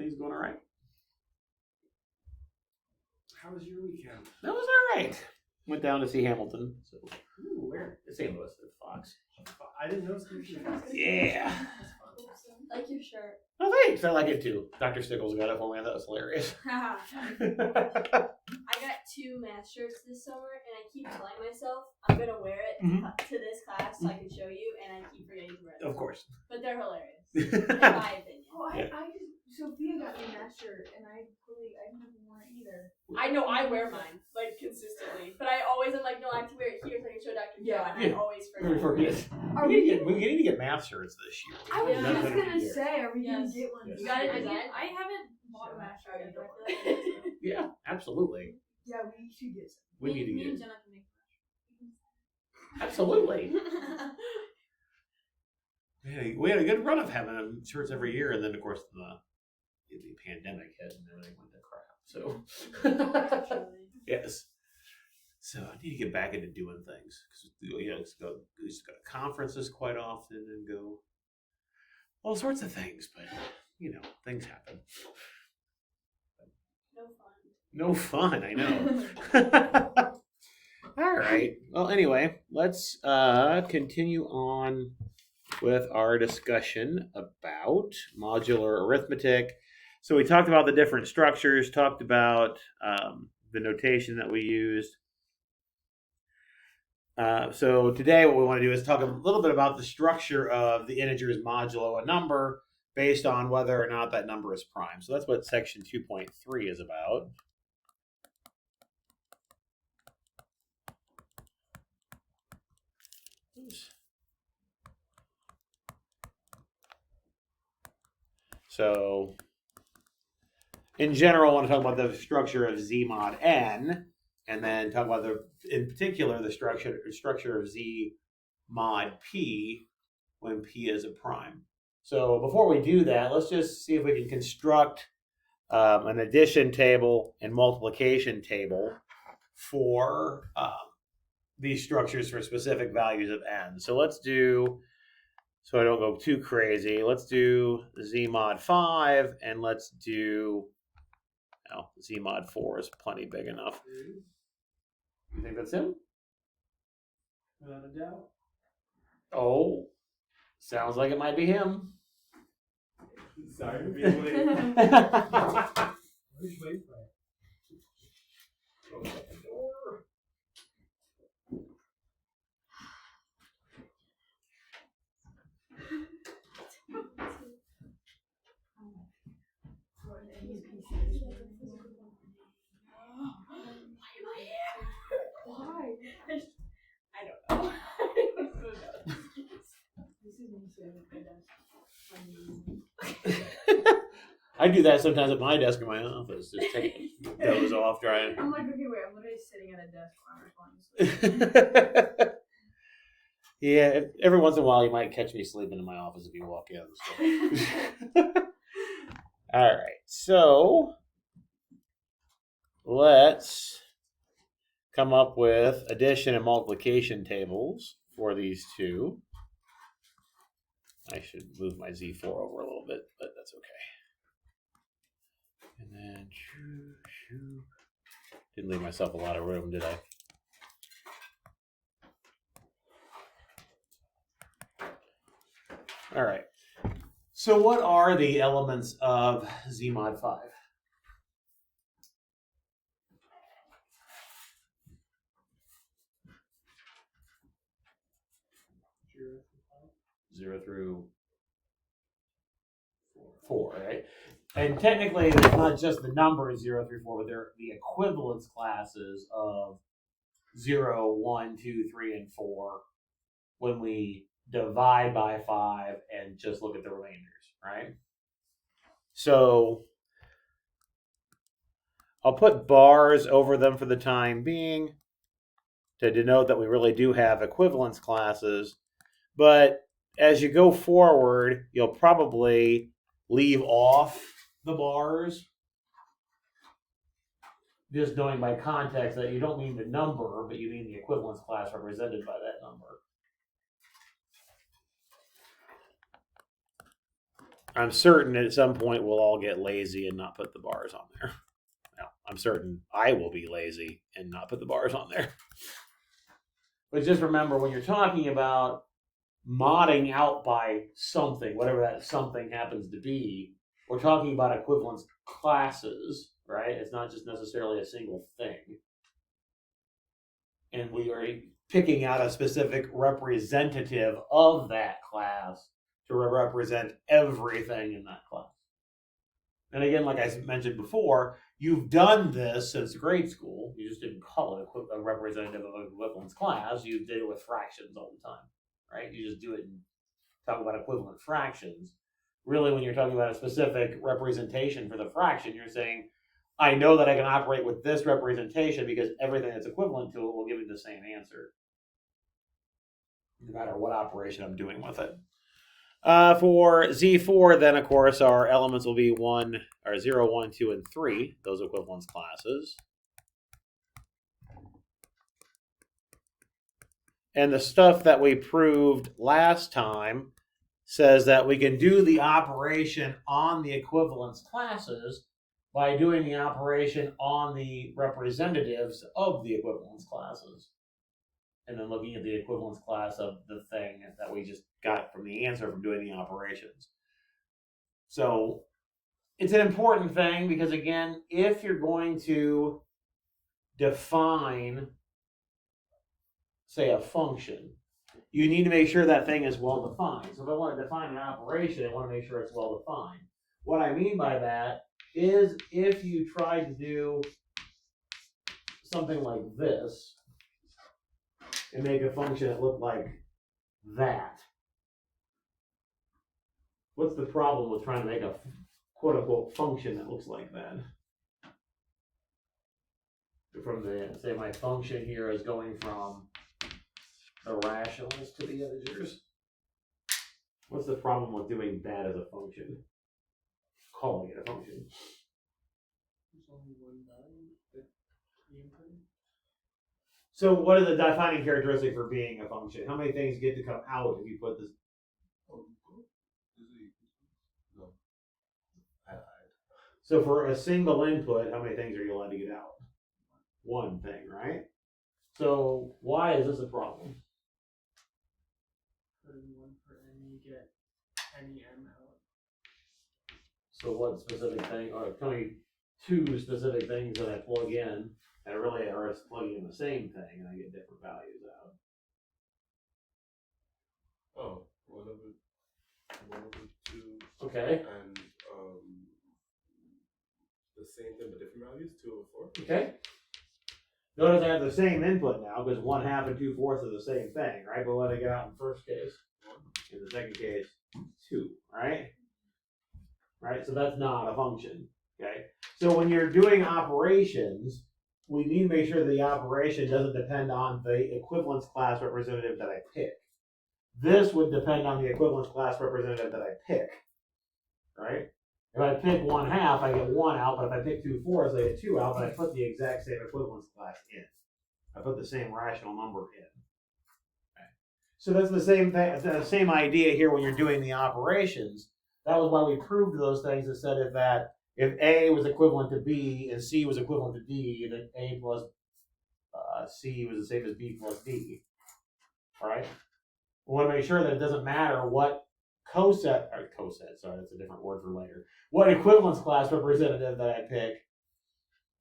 things going all right. How was your weekend? That was all right. Went down to see Hamilton. So. Ooh, where? St. Louis at Fox. I didn't know Steve Fox. Yeah. I like your shirt. Oh, thanks. I like it too. Dr. Stickles got it for me. I thought it was hilarious. I got 2 math shirts this summer, and I keep telling myself I'm gonna wear it to this class so I can show you, and I keep forgetting to wear it. Of course. But they're hilarious, in my opinion. Oh, Sophia got me that shirt, and I haven't worn it either. I know I wear mine like consistently, but I always am like, no, I have to wear it here so I can show Dr. Joe, and I always forget. We need to get math shirts this year. I was just gonna say, are we gonna get one? You got it design? I haven't bought a math shirt yet. Yeah, absolutely. Yeah, we should get some. We need to get. Jenna can make Absolutely. We had a good run of having shirts every year, and then of course the pandemic hit and everything went to crap. So yes. So I need to get back into doing things because go to conferences quite often and go all sorts of things, but things happen. No fun, I know. All right. Well, anyway, let's continue on with our discussion about modular arithmetic. So we talked about the different structures, talked about the notation that we used. So today what we want to do is talk a little bit about the structure of the integers modulo a number based on whether or not that number is prime. So that's what section 2.3 is about. So in general, I want to talk about the structure of Z mod n, and then talk about in particular the structure of Z mod p when p is a prime. So before we do that, let's just see if we can construct an addition table and multiplication table for these structures for specific values of n. So let's do, so I don't go too crazy, let's do Z mod 5, and let's do, Z mod 4 is plenty big enough. You think that's him? Without a doubt. Oh, sounds like it might be him. Sorry to be late. Who's waiting for it? Open up the door. Why? I don't know. I do that sometimes at my desk in my office. Just take those off, trying. I'm like, okay, wait, I'm literally sitting at a desk while I'm responding. Yeah, every once in a while you might catch me sleeping in my office if you walk in. So. All right, so let's come up with addition and multiplication tables for these two. I should move my Z4 over a little bit, but that's okay. And then, didn't leave myself a lot of room, did I? All right. So what are the elements of Z mod 5? Zero through 4, right? And technically, it's not just the numbers 0 through 4, but they're the equivalence classes of 0, 1, 2, 3, and 4 when we divide by 5 and just look at the remainders, right? So I'll put bars over them for the time being to denote that we really do have equivalence classes. But as you go forward, you'll probably leave off the bars, just knowing by context that you don't mean the number, but you mean the equivalence class represented by that number. I'm certain at some point we'll all get lazy and not put the bars on there. Well, I'm certain I will be lazy and not put the bars on there. But just remember, when you're talking about modding out by something, whatever that something happens to be, we're talking about equivalence classes, right? It's not just necessarily a single thing. And we are picking out a specific representative of that class to represent everything in that class. And again, like I mentioned before, you've done this since grade school. You just didn't call it a representative of an equivalence class. You did it with fractions all the time, right? You just do it and talk about equivalent fractions. Really, when you're talking about a specific representation for the fraction, you're saying, I know that I can operate with this representation because everything that's equivalent to it will give me the same answer, no matter what operation I'm doing with it. For Z4, then, of course, our elements will be 0, 1, 2, and 3, those equivalence classes. And the stuff that we proved last time says that we can do the operation on the equivalence classes by doing the operation on the representatives of the equivalence classes. And then looking at the equivalence class of the thing that we just got from the answer from doing the operations. So it's an important thing because, again, if you're going to define, say, a function, you need to make sure that thing is well defined. So if I want to define an operation, I want to make sure it's well defined. What I mean by that is if you try to do something like this and make a function that looked like that, what's the problem with trying to make a quote-unquote function that looks like that? From the, say my function here is going from the rationals to the integers. What's the problem with doing that as a function? Calling it a function. There's only one value that you input. So what is the defining characteristic for being a function? How many things get to come out if you put this? No. So for a single input, how many things are you allowed to get out? One thing, right? So why is this a problem? Put in one for n, you get any m out. So what specific thing, or tell me two specific things that I plug in that really are plugging in the same thing and I get different values out. Oh, one of the two. Okay. And the same thing but different values, 2 over 4. Okay. Notice I have the same input now because 1/2 and 2/4 are the same thing, right? But what did I get out in the first case? 1. In the second case, 2, right? Right, so that's not a function, okay? So when you're doing operations, we need to make sure the operation doesn't depend on the equivalence class representative that I pick. This would depend on the equivalence class representative that I pick, right? If I pick 1/2, I get 1 out, but if I pick 2/4, I get 2 out, but I put the exact same equivalence class in. I put the same rational number in. Okay. So that's the same thing, the same idea here when you're doing the operations. That was why we proved those things and said that if A was equivalent to B and C was equivalent to D, then A plus C was the same as B plus D. All right? We want to make sure that it doesn't matter what sorry, that's a different word for later. What equivalence class representative that I pick,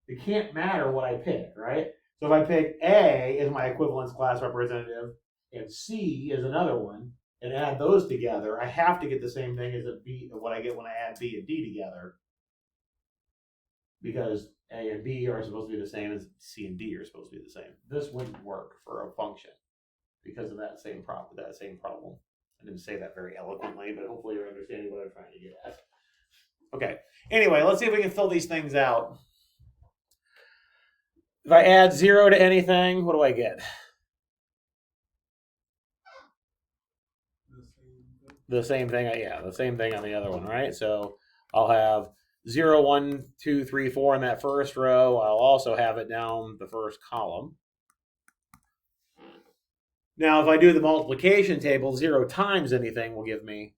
it can't matter what I pick, right? So if I pick A as my equivalence class representative and C is another one, and add those together, I have to get the same thing as what I get when I add B and D together. Because A and B are supposed to be the same as C and D are supposed to be the same. This wouldn't work for a function because of that same problem. I didn't say that very eloquently, but hopefully you're understanding what I'm trying to get at. Okay. Anyway, let's see if we can fill these things out. If I add 0 to anything, what do I get? The same thing, the same thing on the other one, right? So I'll have 0, 1, 2, 3, 4 in that first row. I'll also have it down the first column. Now, if I do the multiplication table, 0 times anything will give me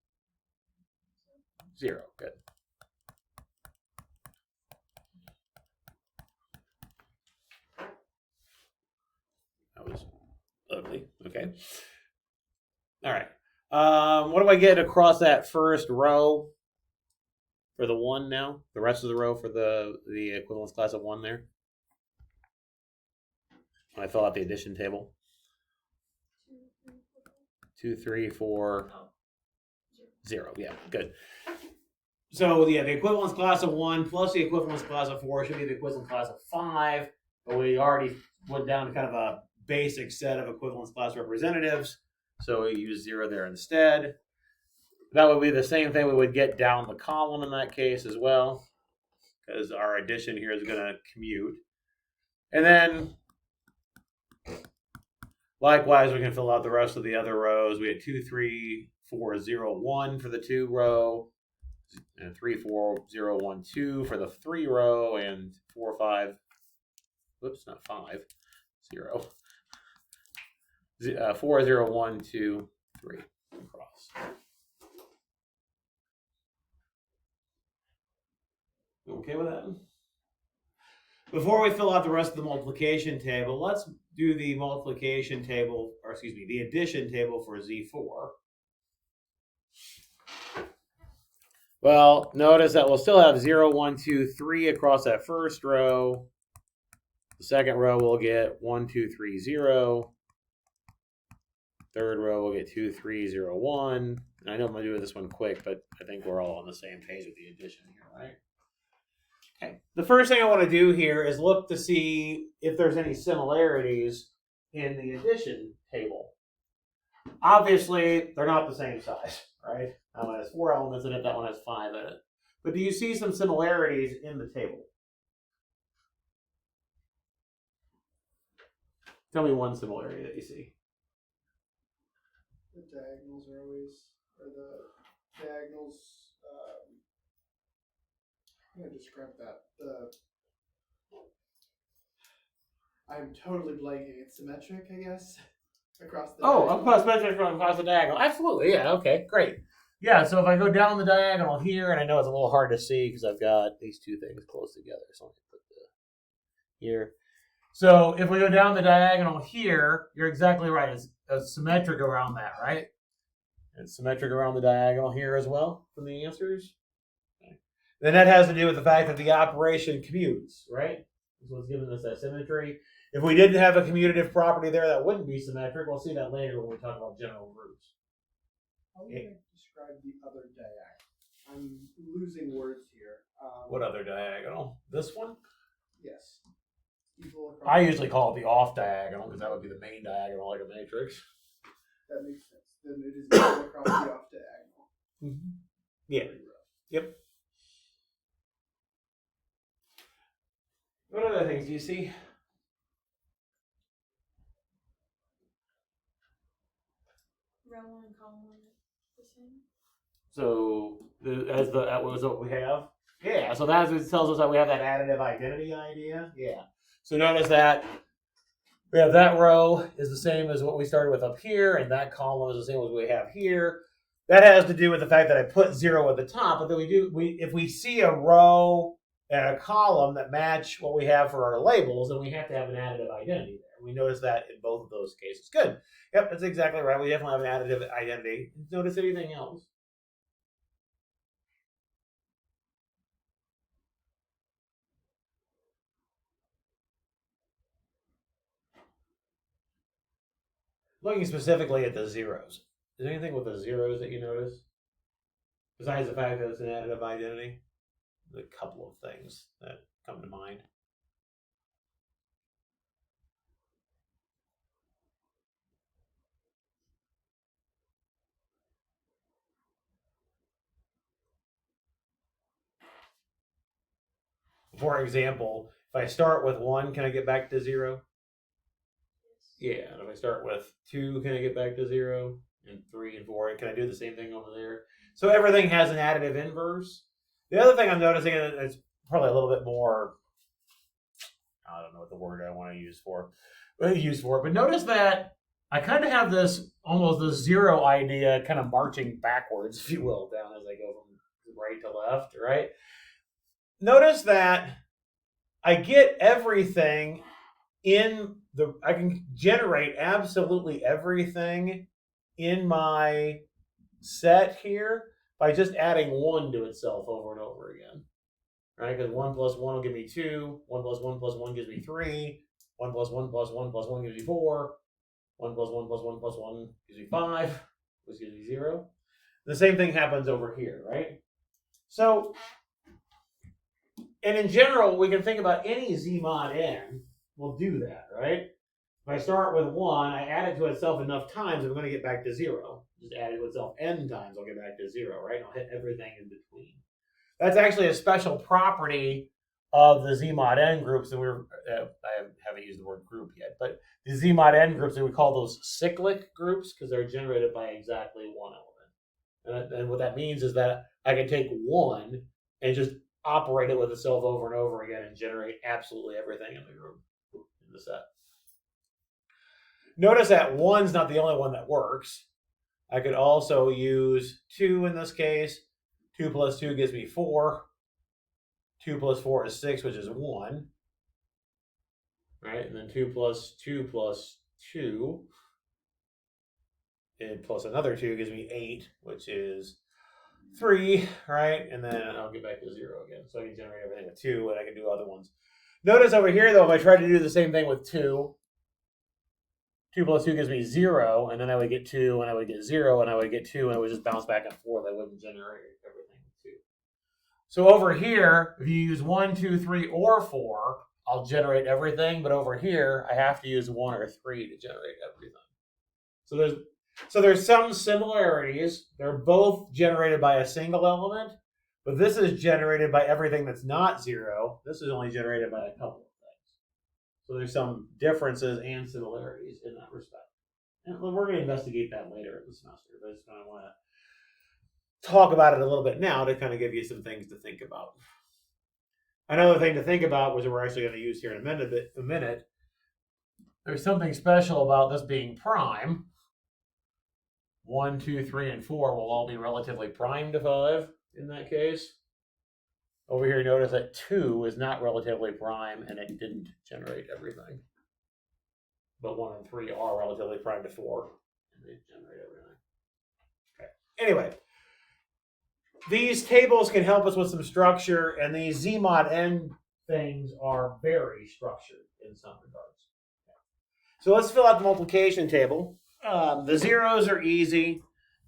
0. Good. That was ugly. Okay. All right. What do I get across that first row for the 1 now? The rest of the row for the equivalence class of 1 there? When I fill out the addition table. 2, 3, 4, 0. Yeah, good. So yeah, the equivalence class of 1 plus the equivalence class of 4 should be the equivalence class of 5. But we already went down to kind of a basic set of equivalence class representatives. So we use 0 there instead. That would be the same thing we would get down the column in that case as well, because our addition here is going to commute. And then, likewise, we can fill out the rest of the other rows. We had 2, 3, 4, 0, 1 for the 2 row, and 3, 4, 0, 1, 2 for the 3 row, and 4, 5, whoops, not 5, 0. 4, 0, 1, 2, 3 across. Okay with that? Before we fill out the rest of the multiplication table, let's do the multiplication table, or excuse me, the addition table for Z4. Well, notice that we'll still have 0, 1, 2, 3 across that first row. The second row we'll get 1, 2, 3, 0. Third row we'll get 2, 3, 0, 1. And I know I'm going to do this one quick, but I think we're all on the same page with the addition here, right? Okay. The first thing I want to do here is look to see if there's any similarities in the addition table. Obviously, they're not the same size, right? That one has 4 elements in it, that one has 5 in it. But do you see some similarities in the table? Tell me one similarity that you see. The diagonals are always, or the diagonals, I'm going to describe that. I'm totally blanking. It's symmetric, I guess, across the diagonal. Across the diagonal. Absolutely, yeah, okay, great. Yeah, so if I go down the diagonal here, and I know it's a little hard to see because I've got these two things close together, so I'm going to put the here. So if we go down the diagonal here, you're exactly right. It's symmetric around that, right? It's symmetric around the diagonal here as well from the answers. Okay. Then that has to do with the fact that the operation commutes, right? That's what's giving us that symmetry. If we didn't have a commutative property there, that wouldn't be symmetric. We'll see that later when we talk about general groups. How would I describe the other diagonal? I'm losing words here. What other diagonal? This one? Yes. Equal I usually call it the off diagonal because that would be the main diagonal like a matrix. That makes sense. Then it is equal across the off diagonal. Mm-hmm. Yeah. Yep. What other things do you see? Row 1 and column 1 the same. So that was what we have. Yeah. So that tells us that we have that additive identity idea. Yeah. So notice that we have that row is the same as what we started with up here, and that column is the same as we have here. That has to do with the fact that I put 0 at the top, but then if we see a row and a column that match what we have for our labels, then we have to have an additive identity there. We notice that in both of those cases. Good. Yep, that's exactly right. We definitely have an additive identity. Notice anything else? Looking specifically at the zeros. Is there anything with the zeros that you notice? Besides the fact that it's an additive identity? There's a couple of things that come to mind. For example, if I start with 1, can I get back to 0? Yeah, and if I start with 2, can I get back to 0? And 3 and 4, can I do the same thing over there? So everything has an additive inverse. The other thing I'm noticing is probably a little bit more, I don't know what the word I want to use for it, but notice that I kind of have this almost the 0 idea kind of marching backwards, if you will, down as I go from right to left, right? Notice that I get everything I can generate absolutely everything in my set here by just adding 1 to itself over and over again. Right? Because 1 plus 1 will give me 2, 1 plus 1 plus 1 gives me 3, 1 plus 1 plus 1 plus 1 gives me 4, 1 plus 1 plus 1 plus 1 gives me 5, which gives me 0. The same thing happens over here, right? So, and in general, we can think about any Z mod n will do that, right? If I start with 1, I add it to itself enough times, I'm going to get back to 0. Just add it to itself n times, I'll get back to 0, right? And I'll hit everything in between. That's actually a special property of the Z mod n groups, and I haven't used the word group yet, but the Z mod n groups, we call those cyclic groups because they're generated by exactly 1 element. And what that means is that I can take 1 and just operate it with itself over and over again and generate absolutely everything in the group, in the set. Notice that 1's not the only one that works. I could also use 2 in this case. 2 plus 2 gives me 4. 2 plus 4 is 6, which is 1. Right? And then 2 plus 2 plus 2 and plus another 2 gives me 8, which is 3, right? And then I'll get back to 0 again. So I can generate everything with 2, and I can do other ones. Notice over here, though, if I try to do the same thing with 2, 2 plus 2 gives me 0, and then I would get 2, and I would get 0, and I would get 2, and it would just bounce back and forth. I wouldn't generate everything with 2. So over here, if you use 1, 2, 3, or 4, I'll generate everything, but over here, I have to use 1 or 3 to generate everything. So there's some similarities. They're both generated by a single element, but this is generated by everything that's not 0. This is only generated by a couple of things. So there's some differences and similarities in that respect. And we're going to investigate that later in the semester, but I just kind of want to talk about it a little bit now to kind of give you some things to think about. Another thing to think about, which we're actually going to use here in a minute, there's something special about this being prime. 1, 2, 3, and 4 will all be relatively prime to 5 in that case. Over here, notice that 2 is not relatively prime, and it didn't generate everything. But 1 and 3 are relatively prime to 4, and they generate everything. Okay. Anyway, these tables can help us with some structure, and these Z mod n things are very structured in some regards. So let's fill out the multiplication table. The zeros are easy.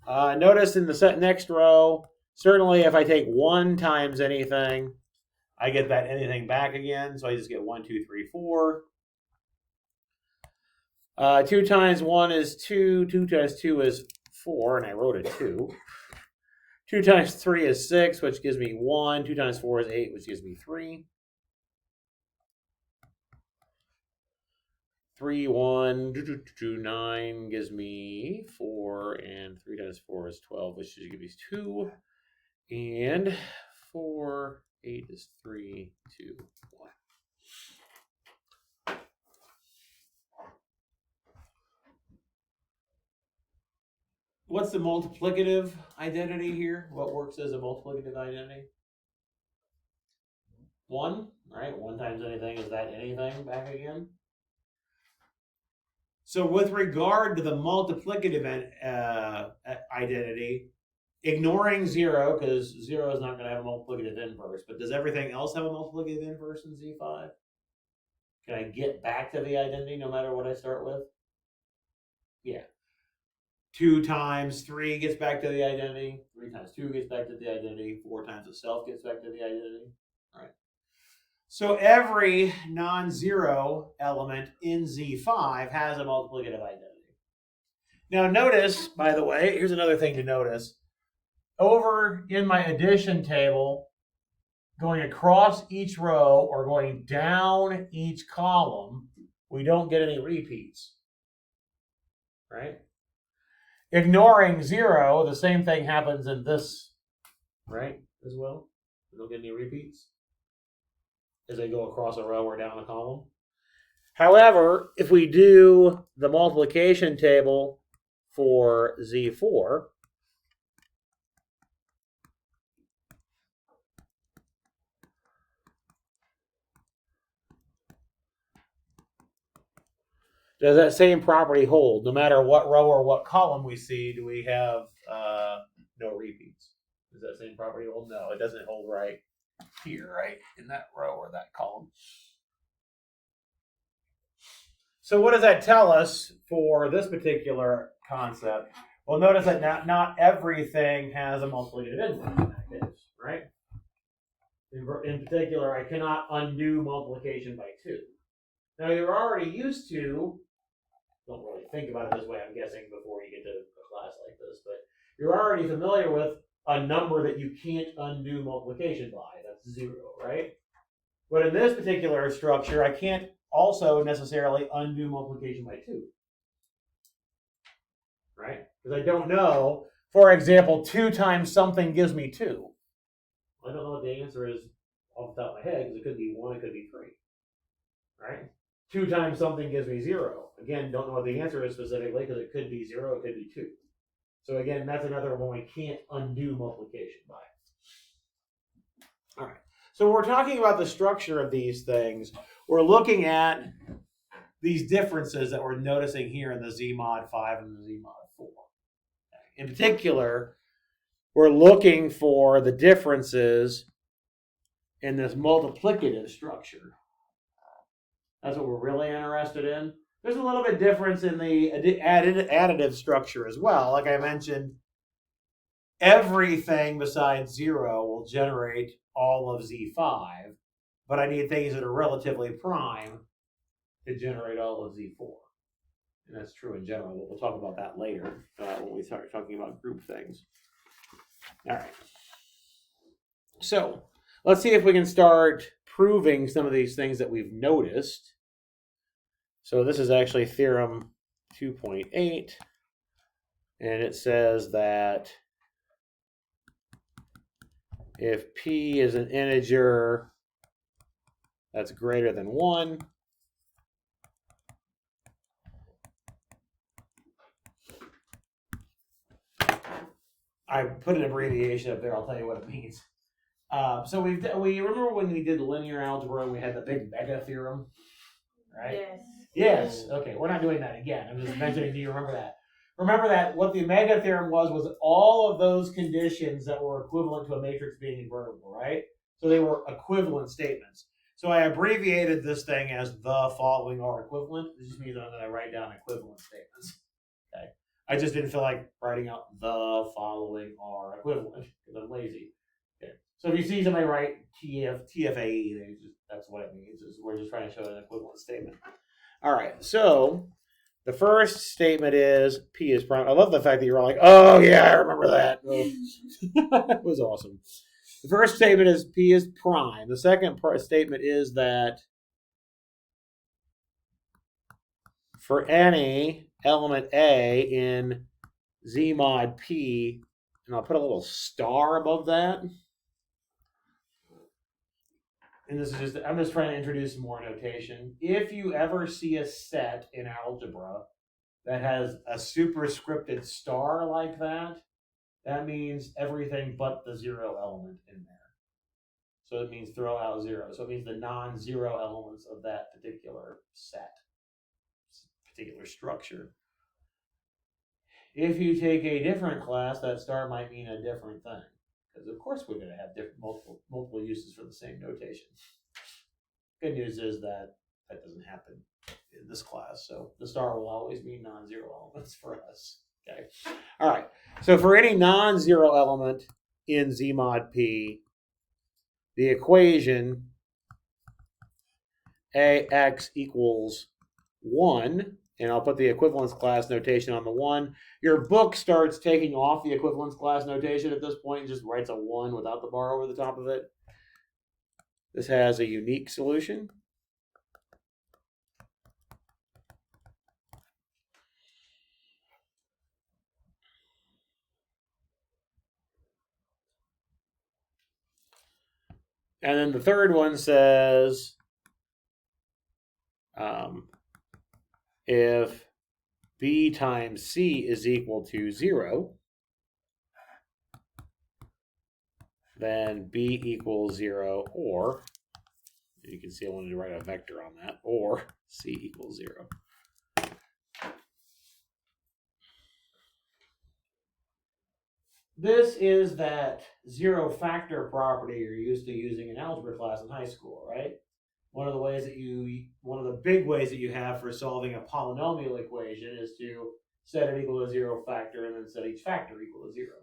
Notice in the next row, certainly if I take 1 times anything, I get that anything back again. So I just get 1, 2, 3, 4. 2 times 1 is 2. 2 times 2 is 4, and I wrote a 2. 2 times 3 is 6, which gives me 1. 2 times 4 is 8, which gives me 3. 3, 1, 9 gives me 4, and 3 times 4 is 12, which should give me 2. And 4, 8 is 3, 2, 1. What's the multiplicative identity here? What works as a multiplicative identity? 1, right? 1 times anything, is that anything back again? So with regard to the multiplicative identity, ignoring 0, because 0 is not going to have a multiplicative inverse, but does everything else have a multiplicative inverse in Z5? Can I get back to the identity no matter what I start with? Yeah. 2 times 3 gets back to the identity. 3 times 2 gets back to the identity. 4 times itself gets back to the identity. All right. So every non-zero element in Z5 has a multiplicative identity. Now notice, by the way, here's another thing to notice. Over in my addition table, going across each row or going down each column, we don't get any repeats, right? Ignoring 0, the same thing happens in this, right, as well. We don't get any repeats as I go across a row or down a column. However, if we do the multiplication table for Z4, does that same property hold? No matter what row or what column we see, do we have no repeats? Does that same property hold? No, it doesn't hold right here, right? In that row or that column. So what does that tell us for this particular concept? Well, notice that not everything has a multiplicative index in that case, right? In particular, I cannot undo multiplication by 2. Now, you're already used to, don't really think about it this way, I'm guessing, before you get to a class like this, but you're already familiar with a number that you can't undo multiplication by. That's 0, right? But in this particular structure, I can't also necessarily undo multiplication by 2. Right? Because I don't know, for example, 2 times something gives me 2. I don't know what the answer is off the top of my head, because it could be 1, it could be 3. Right? 2 times something gives me 0. Again, don't know what the answer is specifically, because it could be 0, it could be 2. So again, that's another one we can't undo multiplication by. All right. So when we're talking about the structure of these things, we're looking at these differences that we're noticing here in the Z mod 5 and the Z mod 4. In particular, we're looking for the differences in this multiplicative structure. That's what we're really interested in. There's a little bit difference in the additive structure as well. Like I mentioned, everything besides 0 will generate all of Z5, but I need things that are relatively prime to generate all of Z4. And that's true in general. We'll talk about that later when we start talking about group things. All right. So let's see if we can start proving some of these things that we've noticed. So this is actually theorem 2.8. And it says that if P is an integer that's greater than 1, I put an abbreviation up there. I'll tell you what it means. So we remember when we did linear algebra and we had the big mega theorem, right? Yes. Yes. Okay, we're not doing that again. I'm just mentioning. Do you remember that? Remember that what the mega theorem was all of those conditions that were equivalent to a matrix being invertible, right? So they were equivalent statements. So I abbreviated this thing as the following are equivalent. This just means I'm going to write down equivalent statements. Okay. I just didn't feel like writing out the following are equivalent because I'm lazy. Okay. So if you see somebody write TFAE, that's what it means. We're just trying to show an equivalent statement. All right. So the first statement is P is prime. I love the fact that you're all like, oh yeah, I remember that. That was awesome. The first statement is P is prime. The second statement is that for any element A in Z mod P, and I'll put a little star above that. And this is just, I'm just trying to introduce more notation. If you ever see a set in algebra that has a superscripted star like that, that means everything but the 0 element in there. So it means throw out 0. So it means the non-zero elements of that particular set, particular structure. If you take a different class, that star might mean a different thing. Because of course we're going to have multiple uses for the same notation. Good news is that that doesn't happen in this class. So the star will always mean non-zero elements for us. Okay. All right. So for any non-zero element in Z mod P, the equation AX equals 1, and I'll put the equivalence class notation on the 1. Your book starts taking off the equivalence class notation at this point and just writes a 1 without the bar over the top of it. This has a unique solution. And then the third one says if B times C is equal to 0, then B equals 0, or, you can see I wanted to write a vector on that, or C equals 0. this is that zero factor property you're used to using in algebra class in high school, right? One of the big ways that you have for solving a polynomial equation is to set it equal to zero factor and then set each factor equal to zero,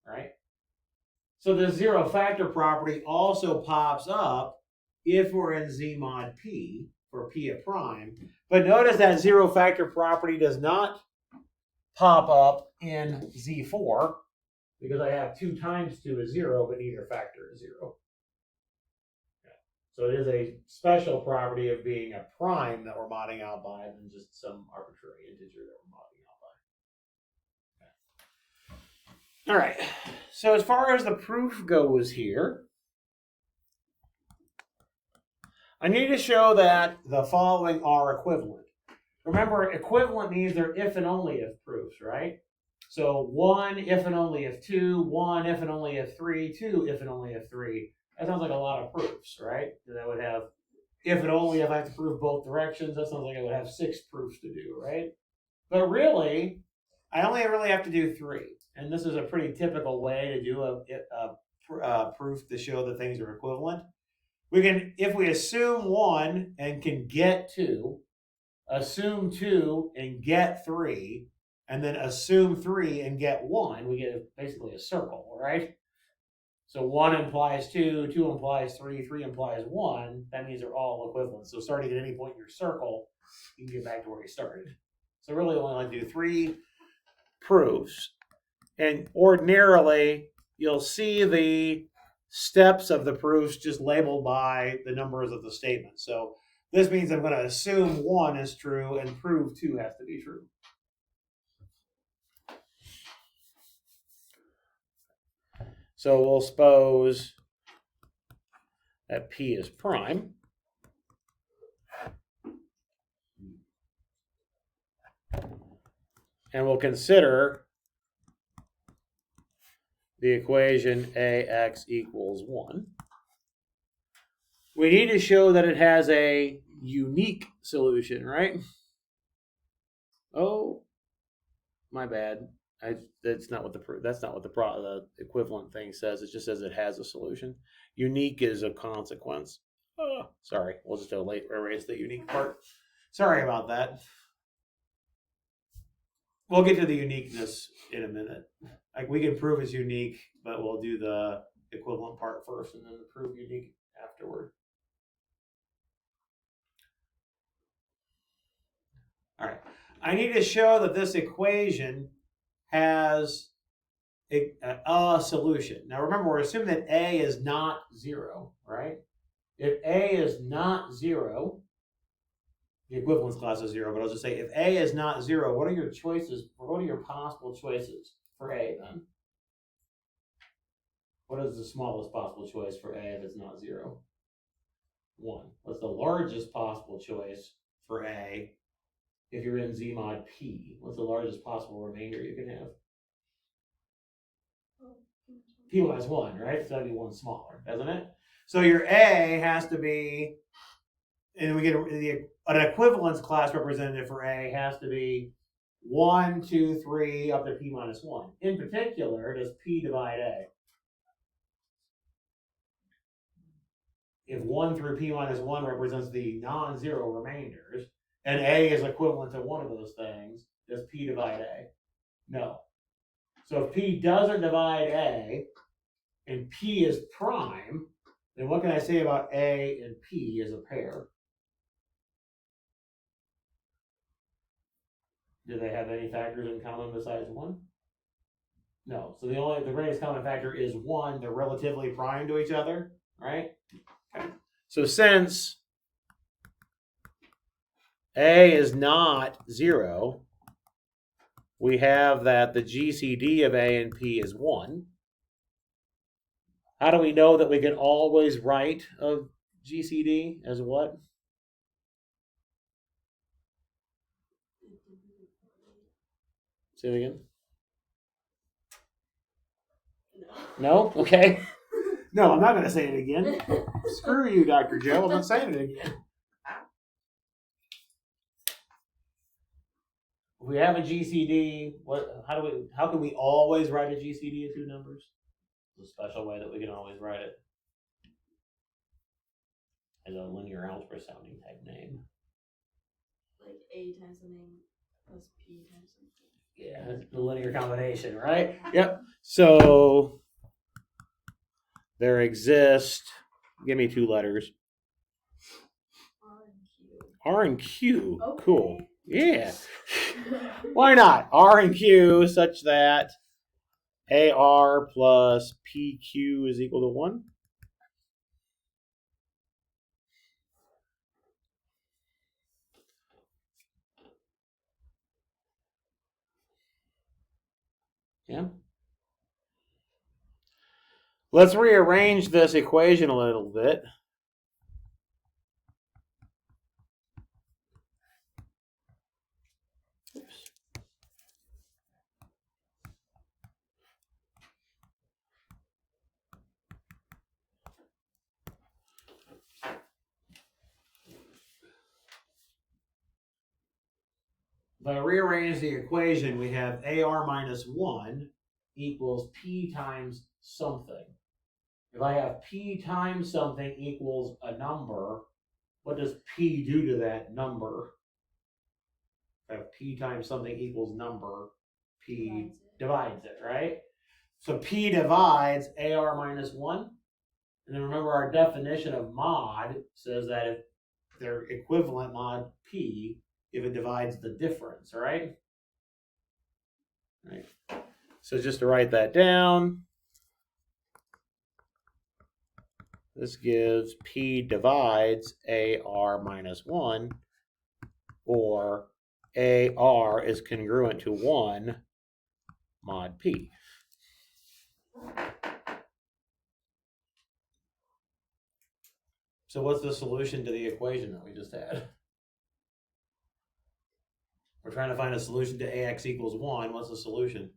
right? So the zero factor property also pops up if we're in Z mod P for P of prime. But notice that zero factor property does not pop up in Z4 because I have 2 times 2 is 0, but neither factor is 0. Okay. So it is a special property of being a prime that we're modding out by than just some arbitrary integer that we're modding out by. Okay. All right. So as far as the proof goes here, I need to show that the following are equivalent. Remember, equivalent means they're if and only if proofs, right? So 1 if and only if 2, 1 if and only if 3, 2 if and only if 3. That sounds like a lot of proofs, right? That would have if and only if I have to prove both directions. That sounds like I would have 6 proofs to do, right? But really, I only really have to do 3. And this is a pretty typical way to do a proof to show that things are equivalent. We can, if we assume 1 and can get 2, assume 2 and get 3, and then assume 3 and get 1, we get basically a circle, right? So 1 implies 2, 2 implies 3, 3 implies 1. That means they're all equivalent. So starting at any point in your circle, you can get back to where you started. So really only like to do 3 proofs. And ordinarily, you'll see the steps of the proofs just labeled by the numbers of the statement. So this means I'm going to assume 1 is true and prove 2 has to be true. So we'll suppose that P is prime. And we'll consider the equation AX equals 1. We need to show that it has a unique solution, right? Oh, my bad. That's not what the equivalent thing says. It just says it has a solution. Unique is a consequence. Oh, sorry. We'll just erase the unique part. Sorry about that. We'll get to the uniqueness in a minute. Like we can prove it's unique, but we'll do the equivalent part first and then prove unique afterward. All right. I need to show that this equation has a solution. Now remember, we're assuming that A is not 0, right? If A is not 0, the equivalence class is 0, but I'll just say if A is not 0, what are your choices? What are your possible choices for A then? What is the smallest possible choice for A if it's not 0? 1. What's the largest possible choice for A if you're in Z mod P? What's the largest possible remainder you can have? P minus 1, right? So that'd be 1 smaller, doesn't it? So your A has to be, and we get an equivalence class representative for A has to be 1, 2, 3 up to P minus 1. In particular, does P divide A? If 1 through P minus 1 represents the non-zero remainders, and A is equivalent to one of those things, does P divide A? No. So if P doesn't divide A, and P is prime, then what can I say about A and P as a pair? Do they have any factors in common besides 1? No. So the greatest common factor is 1. They're relatively prime to each other, right? Okay. So since A is not 0, we have that the GCD of A and P is 1. How do we know that we can always write a GCD as what? Say it again. No? Okay. No, I'm not going to say it again. Screw you, Dr. Joe. I'm not saying it again. if we have a GCD, how can we always write a GCD in two numbers? There's a special way that we can always write it. As a linear algebra sounding type name. Like A times something plus P times something. Yeah, it's the linear combination, right? Yep. So there exist, give me two letters. R and Q. R and Q. Okay. Cool. Yeah. Why not? R and Q such that AR plus PQ is equal to 1. Yeah. Let's rearrange this equation a little bit. Oops. If I rearrange the equation, we have AR minus 1 equals P times something. If I have P times something equals a number, what does P do to that number? If I have P times something equals number, P divides it, right? So P divides AR minus 1. And then remember our definition of mod says that if they're equivalent mod P, if it divides the difference, right? Right. So just to write that down, this gives P divides AR minus 1, or AR is congruent to 1 mod P. So what's the solution to the equation that we just had? We're trying to find a solution to AX equals 1. What's the solution?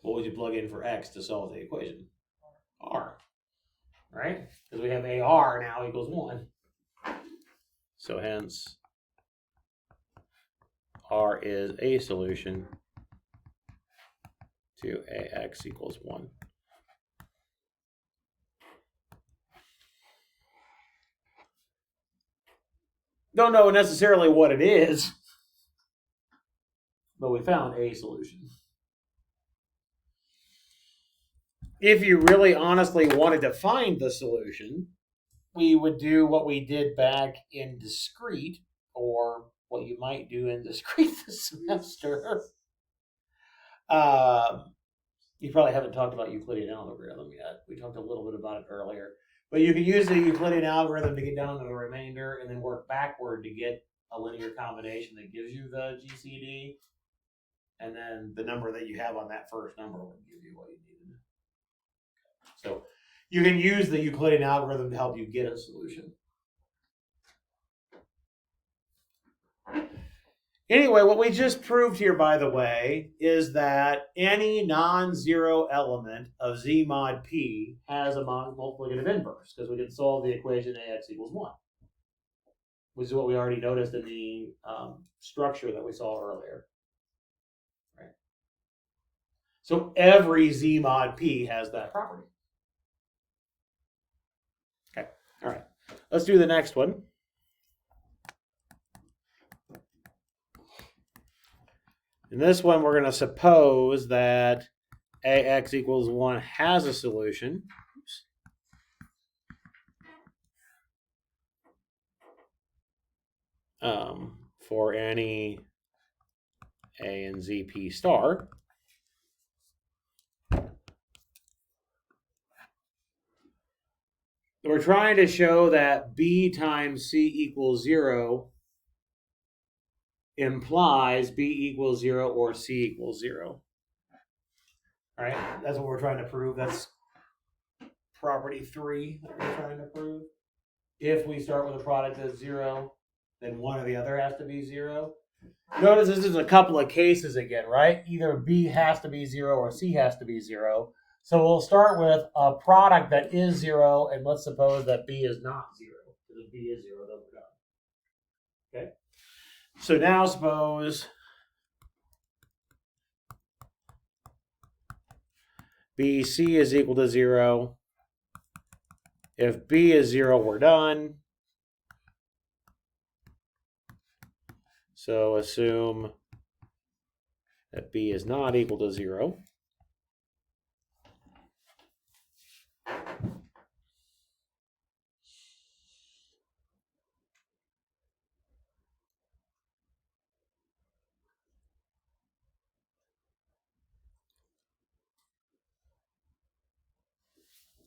What would you plug in for X to solve the equation? R, right? Because we have AR now equals 1. So hence, R is a solution to AX equals 1. Don't know necessarily what it is, but we found a solution. If you really honestly wanted to find the solution, we would do what we did back in discrete, or what you might do in discrete this semester. You probably haven't talked about Euclidean algorithm yet. We talked a little bit about it earlier. But you can use the Euclidean algorithm to get down to the remainder and then work backward to get a linear combination that gives you the GCD. And then the number that you have on that first number will give you what you needed. So you can use the Euclidean algorithm to help you get a solution. Anyway, what we just proved here, by the way, is that any non-zero element of Z mod P has a multiplicative inverse, because we can solve the equation AX equals 1, which is what we already noticed in the structure that we saw earlier. Right. So every Z mod P has that property. Okay, all right. Let's do the next one. In this one, we're going to suppose that AX equals 1 has a solution. For any A and ZP star. We're trying to show that B times C equals 0 implies B equals 0 or C equals 0. All right, that's what we're trying to prove. That's property 3 that we're trying to prove. If we start with a product that's 0, then one or the other has to be 0. Notice this is a couple of cases again, right? Either B has to be 0 or C has to be 0. So we'll start with a product that is 0, and let's suppose that B is not 0. Because if B is 0, then we're done. Okay. So now suppose BC is equal to 0. If B is 0, we're done. So assume that B is not equal to 0.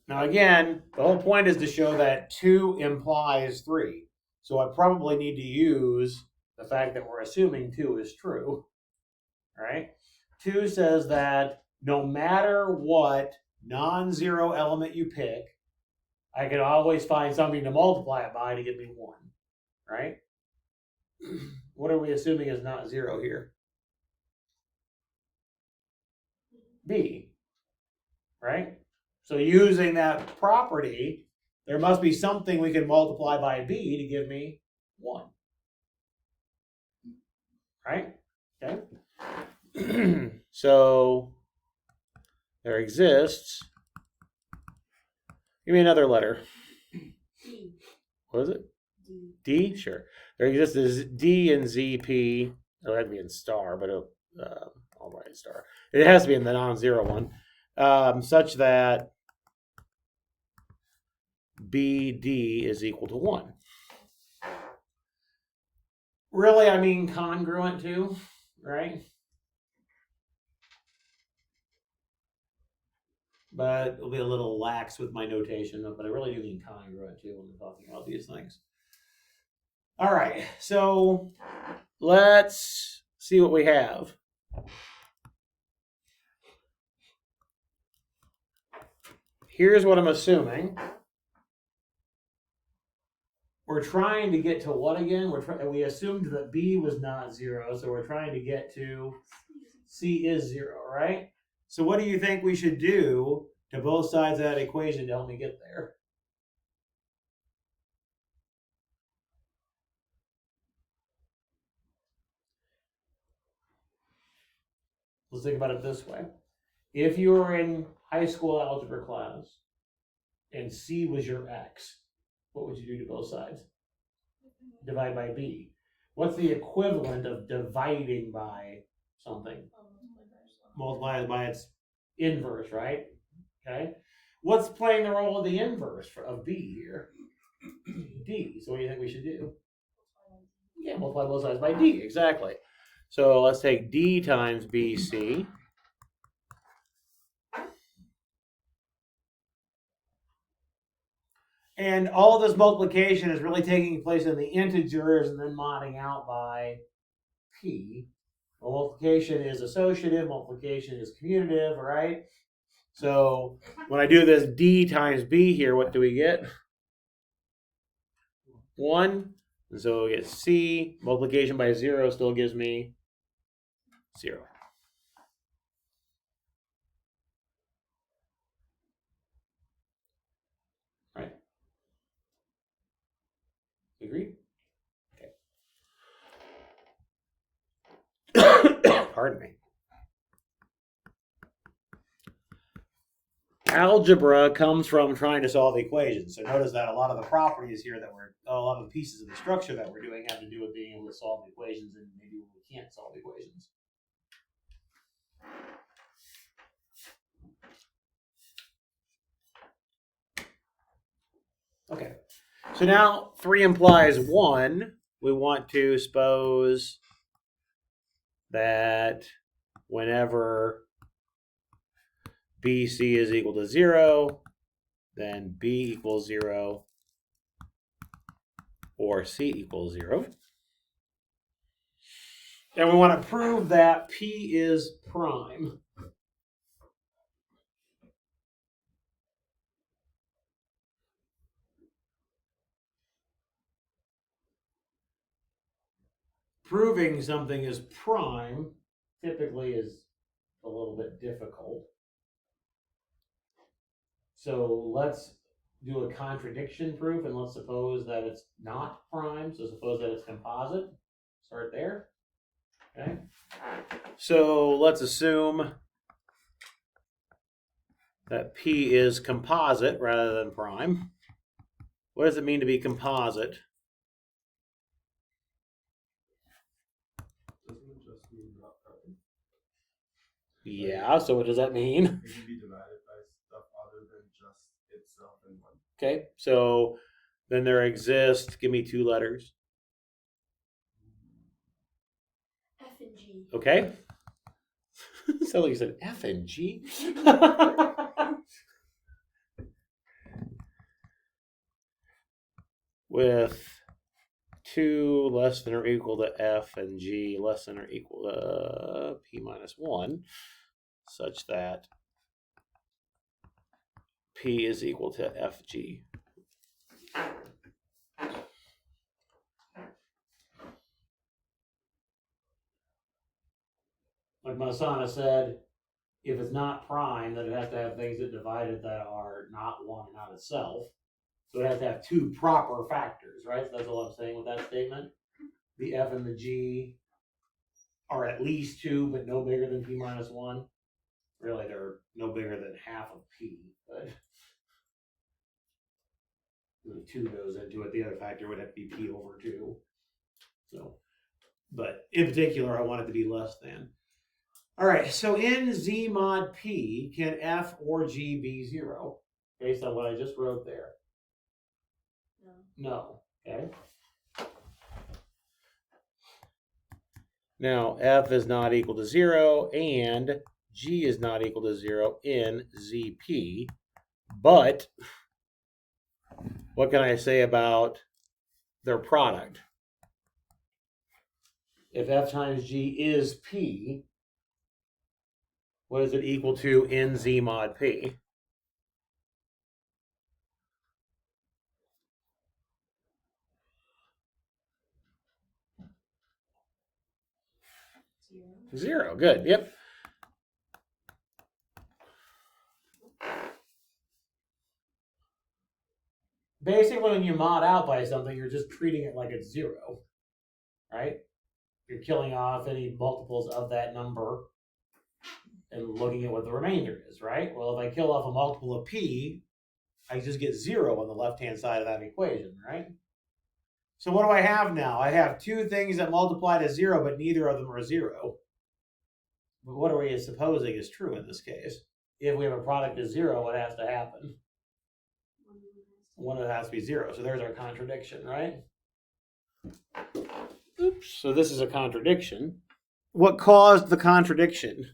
Now again, the whole point is to show that 2 implies 3. So I probably need to use the fact that we're assuming 2 is true. All right? 2 says that no matter what non-zero element you pick, I can always find something to multiply it by to give me 1. Right? What are we assuming is not 0 here? B. Right? So using that property, there must be something we can multiply by B to give me 1. Right? Okay. So there exists. Give me another letter. D. What is it? D. D? Sure. There exists this D and ZP. Oh, that'd be in star, but I'll write star. It has to be in the non-zero one, such that BD is equal to 1. Really, I mean congruent too, right? But it'll be a little lax with my notation, but I really do mean congruent too when we're talking about these things. All right, so let's see what we have. Here's what I'm assuming. We're trying to get to what again? We assumed that B was not 0, so we're trying to get to C is 0, right? So what do you think we should do to both sides of that equation to help me get there? Let's think about it this way. If you were in high school algebra class and C was your X, what would you do to both sides? Divide by B. What's the equivalent of dividing by something? Multiplied by its inverse, right? Okay. What's playing the role of the inverse of B here? D. So what do you think we should do? Yeah, multiply both sides by D, exactly. So let's take D times BC. And all this multiplication is really taking place in the integers and then modding out by P. Well, multiplication is associative, multiplication is commutative, right? So when I do this D times B here, what do we get? 1. And so we get C. Multiplication by 0 still gives me 0. Right? Agreed? Okay. Pardon me. Algebra comes from trying to solve equations. So notice that a lot of the properties here a lot of the pieces of the structure that we're doing have to do with being able to solve equations and maybe when we can't solve equations. Okay. So now 3 implies 1. We want to suppose that whenever BC is equal to 0, then B equals 0, or C equals 0. And we want to prove that P is prime. Proving something is prime typically is a little bit difficult. So let's do a contradiction proof, and let's suppose that it's not prime. So suppose that it's composite. Start there. Okay. So let's assume that P is composite rather than prime. What does it mean to be composite? Doesn't it just mean not prime? Yeah, so what does that mean? It can be divided by stuff other than just itself in one. Okay, so then there exist, give me two letters. F and G. Okay. Sounds like you said F and G. With 2 less than or equal to F and G less than or equal to P minus 1, such that P is equal to FG. Like Masana said, if it's not prime, then it has to have things that divide it that are not one and not itself. So it has to have two proper factors, right? So that's all I'm saying with that statement. The F and the G are at least 2, but no bigger than P minus 1. Really, they're no bigger than half of P, but the 2 goes into it. The other factor would have to be P over 2. So, but in particular, I want it to be less than. All right, so in Z mod P, can F or G be 0? Based on what I just wrote there. No. Okay. Now, F is not equal to 0 and G is not equal to 0 in ZP. But what can I say about their product? If F times G is P, what is it equal to in Z mod P? Zero. Good. Yep. Basically, when you mod out by something, you're just treating it like it's 0, right? You're killing off any multiples of that number and looking at what the remainder is, right? Well, if I kill off a multiple of P, I just get 0 on the left-hand side of that equation, right? So what do I have now? I have 2 things that multiply to 0, but neither of them are 0. But what are we supposing is true in this case? If we have a product of 0, what has to happen? One of it has to be 0. So there's our contradiction, right? Oops. So this is a contradiction. What caused the contradiction?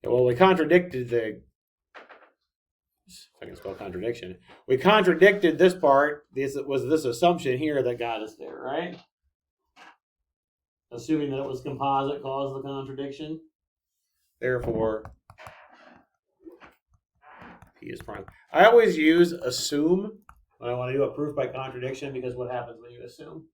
Yeah, well, we contradicted the... If I can spell contradiction. We contradicted this part. This was this assumption here that got us there, right? Assuming that it was composite caused the contradiction. Therefore, P is prime. I always use assume when I want to do a proof by contradiction, because what happens when you assume?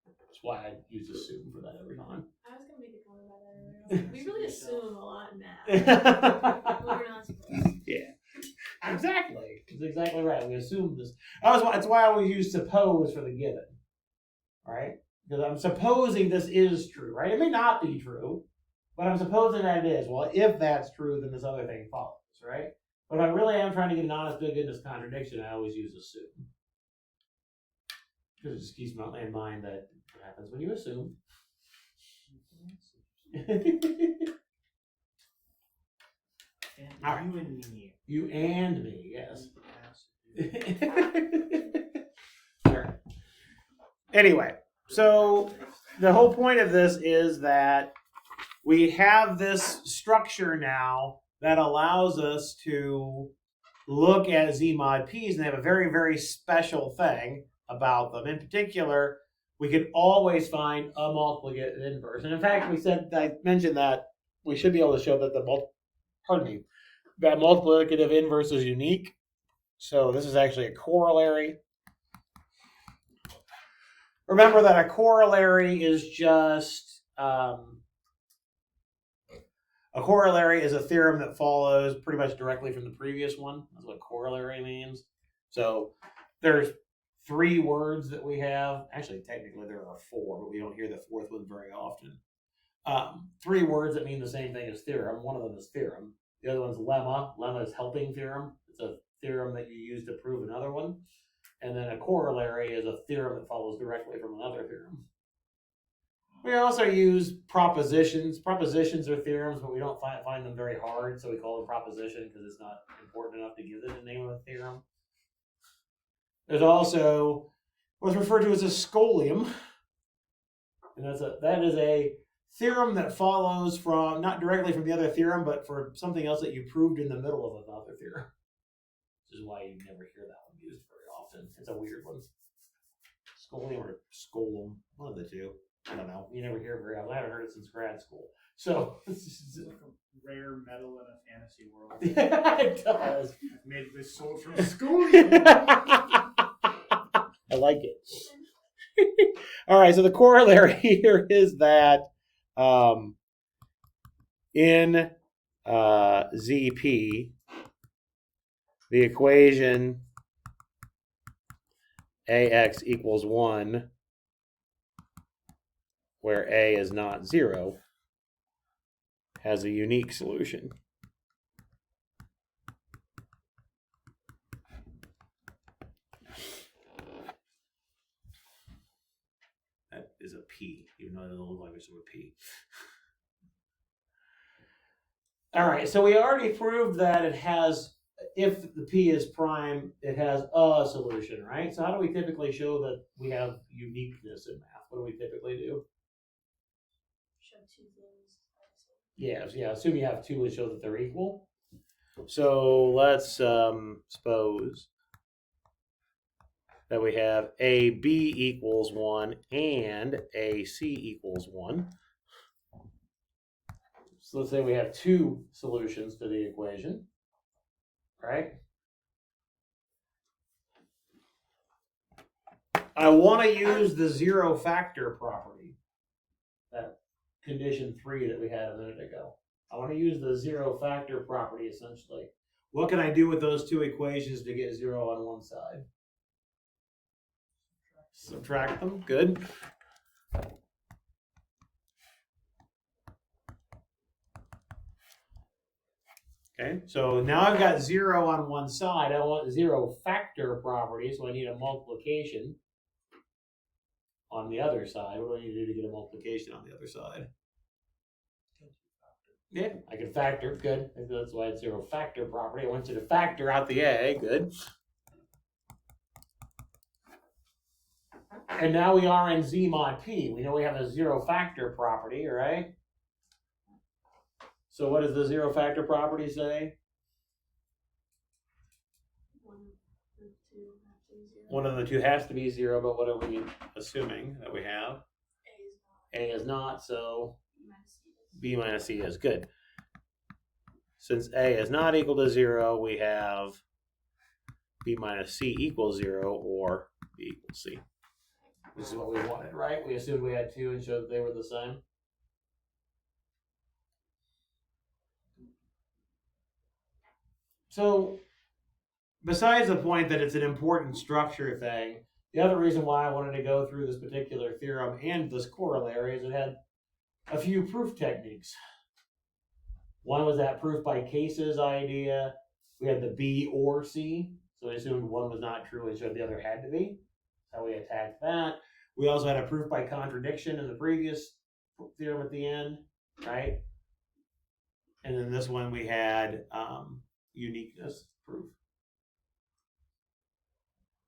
That's why I use assume for that every time. I was gonna make a comment about that earlier. We really assume a lot in math. We're not supposed to. Yeah, exactly. That's exactly right. We assume this. That's why I always use suppose for the given, right? Because I'm supposing this is true, right? It may not be true, but I'm supposing that it is. Well, if that's true, then this other thing follows, right? But if I really am trying to get an honest to goodness contradiction, I always use assume. Because it just keeps in mind that what happens when you assume. All right. You and me. You and me, yes. All right. Anyway, so the whole point of this is that we have this structure now that allows us to look at Z mod P's, and they have a very, very special thing about them. In particular, we can always find a multiplicative inverse. And in fact, I mentioned that we should be able to show that that multiplicative inverse is unique. So this is actually a corollary. Remember that a corollary is just a corollary is a theorem that follows pretty much directly from the previous one. That's what corollary means. So there's 3 words that we have. Actually, technically there are 4, but we don't hear the 4th one very often. 3 words that mean the same thing as theorem. One of them is theorem. The other one's lemma. Lemma is helping theorem. It's a theorem that you use to prove another one. And then a corollary is a theorem that follows directly from another theorem. We also use propositions. Propositions are theorems, but we don't find them very hard, so we call them proposition because it's not important enough to give it the name of a theorem. There's also what's referred to as a scholium, and that is a theorem that follows from not directly from the other theorem, but for something else that you proved in the middle of another theorem. Which is why you never hear that one used very often. It's a weird one. Scholium or scholum, one of the two. I don't know. You never hear it very often. I haven't heard it since grad school. So It's like a rare metal in a fantasy world. it does. Made this sold from school. I like it. All right. So the corollary here is that in ZP, the equation AX equals 1, where A is not 0, has a unique solution. That is a P, even though it doesn't look like it's a P. All right, so we already proved that it has, if the P is prime, it has a solution, right? So how do we typically show that we have uniqueness in math? What do we typically do? Show 2 things. Yeah, assume you have 2 and show that they're equal. So let's suppose that we have AB equals 1 and AC equals 1. So let's say we have 2 solutions to the equation, right? I want to use the 0 factor property, that condition 3 that we had a minute ago. I want to use the 0 factor property essentially. What can I do with those 2 equations to get 0 on one side? Subtract them. Good. Okay, so now I've got 0 on one side. I want 0 factor property, so I need a multiplication on the other side. What do I need to do to get a multiplication on the other side? Yeah, I can factor. Good. That's why it's 0 factor property. I want you to factor out the A. Good. And now we are in Z mod P. We know we have a 0 factor property, right? So what does the 0 factor property say? One of the 2 has to be 0, but what are we assuming that we have? A is not, so B minus C is good. Since A is not equal to 0, we have B minus C equals 0 or B equals C. This is what we wanted, right? We assumed we had 2 and showed that they were the same. So, besides the point that it's an important structure thing, the other reason why I wanted to go through this particular theorem and this corollary is it had a few proof techniques. One was that proof by cases idea. We had the B or C, so we assumed one was not true and showed the other had to be. That's how we attacked that. We also had a proof by contradiction in the previous theorem at the end, right? And then this one we had uniqueness proof.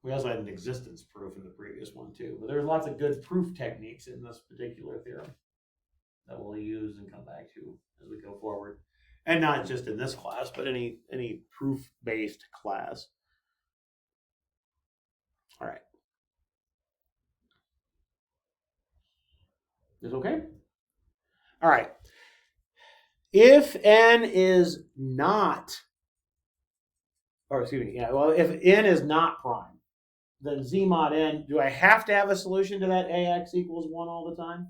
We also had an existence proof in the previous one too, but there's lots of good proof techniques in this particular theorem that we'll use and come back to as we go forward. And not just in this class, but any proof-based class. All right. Is okay? All right. If n is not, or excuse me, yeah, well, if n is not prime, then Z mod n, do I have to have a solution to that AX equals 1 all the time?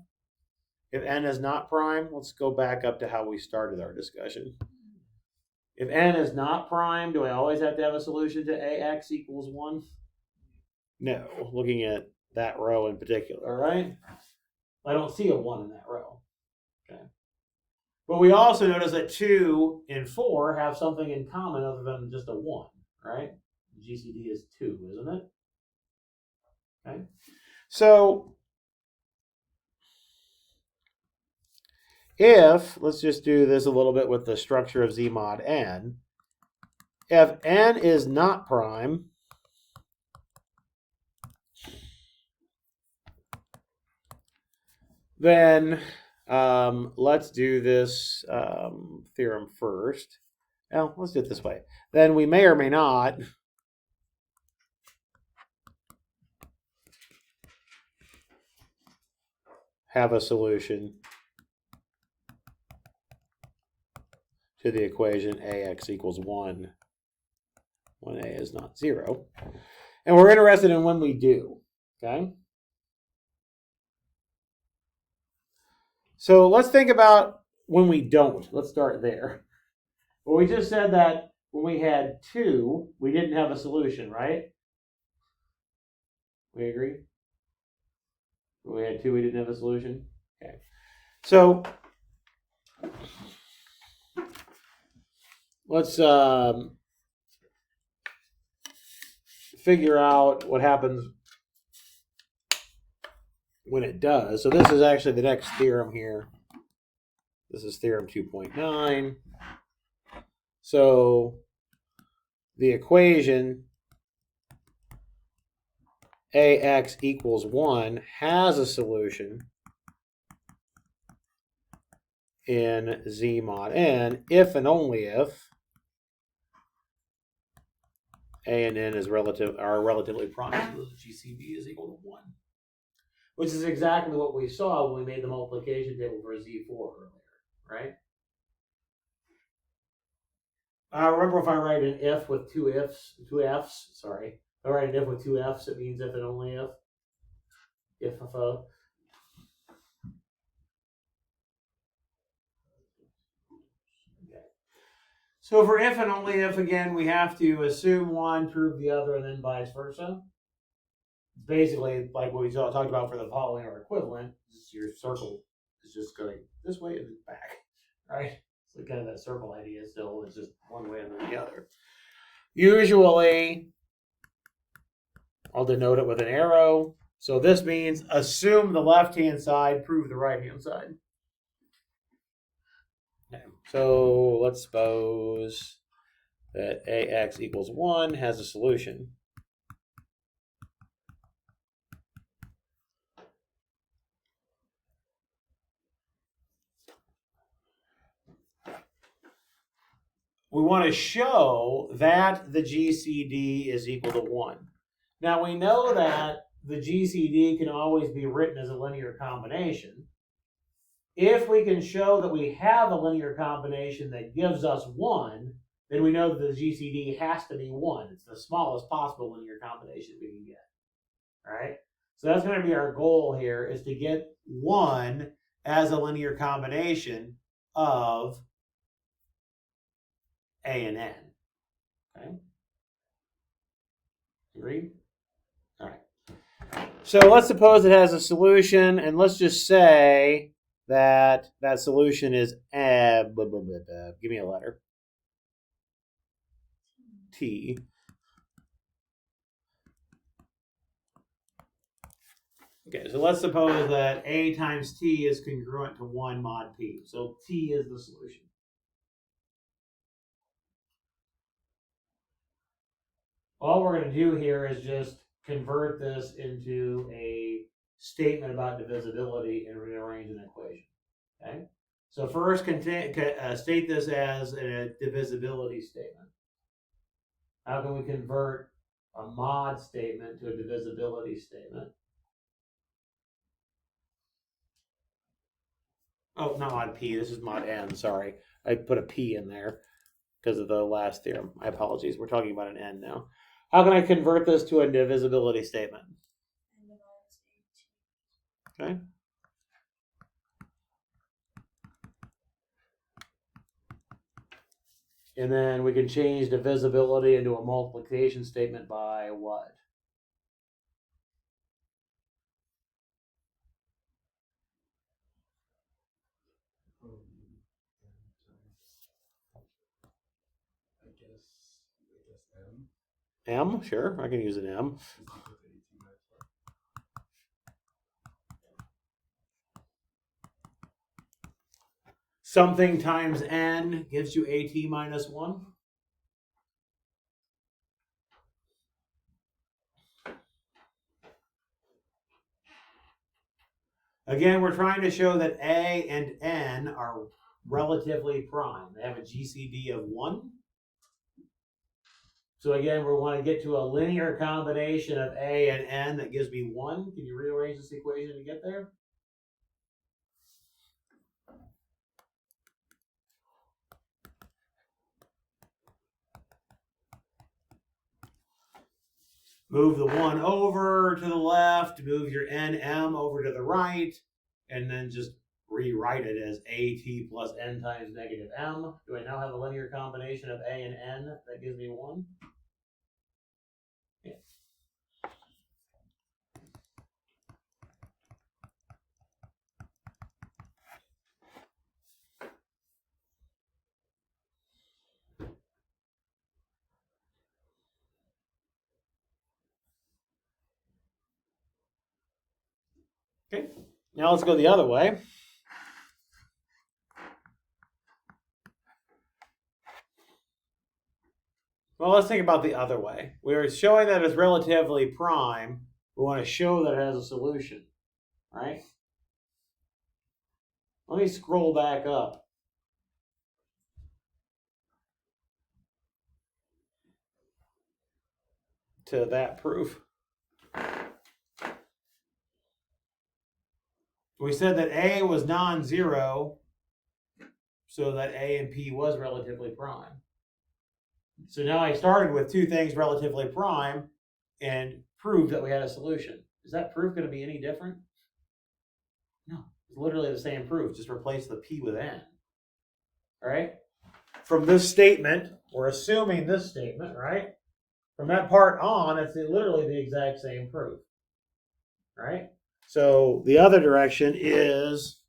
If n is not prime, let's go back up to how we started our discussion. If n is not prime, do I always have to have a solution to ax equals 1? No, looking at that row in particular, all right? I don't see a 1 in that row. Okay. But we also notice that 2 and 4 have something in common other than just a 1, right? GCD is 2, isn't it? Okay. So if, let's just do this a little bit with the structure of Z mod n. If n is not prime, then let's do this theorem first. Well, let's do it this way. Then we may or may not have a solution to the equation ax equals 1 when a is not 0. And we're interested in when we do, okay? So let's think about when we don't. Let's start there. Well, we just said that when we had 2, we didn't have a solution, right? We agree? When we had 2, we didn't have a solution? Okay. So let's figure out what happens when it does. So this is actually the next theorem here. This is theorem 2.9. So the equation ax equals 1 has a solution in Z mod n if and only if a and n are relatively prime, so the GCD is equal to 1. Which is exactly what we saw when we made the multiplication table for Z4 earlier, right? Remember, if I write an if with two f's, if I write an if with 2 f's, it means if and only if. If a. Okay. So for if and only if, again, we have to assume one, prove the other, and then vice versa. It's basically like what we talked about for the polynomial equivalent. Your circle is just going this way and then back, right? So kind of that circle idea still is just one way and then the other. Usually, I'll denote it with an arrow. So this means assume the left-hand side, prove the right-hand side. Okay. So let's suppose that ax equals 1 has a solution. We want to show that the GCD is equal to 1. Now we know that the GCD can always be written as a linear combination. If we can show that we have a linear combination that gives us 1, then we know that the GCD has to be 1. It's the smallest possible linear combination we can get. All right? So that's going to be our goal here, is to get 1 as a linear combination of A and N. Okay? Agreed? All right. So let's suppose it has a solution, and let's just say that that solution is give me a letter. T. Okay, so let's suppose that A times T is congruent to 1 mod P. So T is the solution. All we're going to do here is just convert this into a statement about divisibility and rearrange an equation. Okay? So first, state this as a divisibility statement. How can we convert a mod statement to a divisibility statement? Oh, not mod P. This is mod N. Sorry. I put a P in there because of the last theorem. My apologies. We're talking about an N now. How can I convert this to a divisibility statement? Okay. And then we can change divisibility into a multiplication statement by what? I guess M. M? Sure, I can use an M. Is equal to 18 minus 1. Something times n gives you at minus 1. Again, we're trying to show that a and n are relatively prime. They have a GCD of 1. So again, we want to get to a linear combination of a and n that gives me 1. Can you rearrange this equation to get there? Move the 1 over to the left, move your nm over to the right, and then just rewrite it as at plus n times negative m. Do I now have a linear combination of a and n that gives me 1? Yeah. Okay, now let's go the other way. Well, let's think about the other way. We're showing that it's relatively prime. We want to show that it has a solution, right? Let me scroll back up. To that proof. We said that A was non-zero, so that A and P was relatively prime. So now I started with two things relatively prime and proved that we had a solution. Is that proof going to be any different? No, it's literally the same proof. Just replace the P with N. All right? From this statement, we're assuming this statement, right? From that part on, it's literally the exact same proof. Right? So the other direction is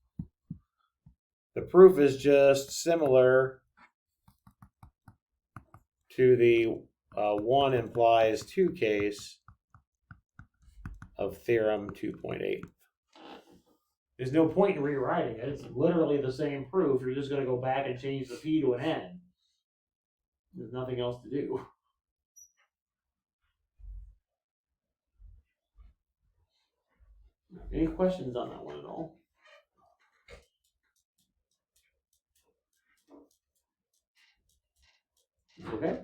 the proof is just similar to the 1 implies 2 case of theorem 2.8. There's no point in rewriting it. It's literally the same proof. You're just going to go back and change the P to an N. There's nothing else to do. Any questions on that one at all? Okay.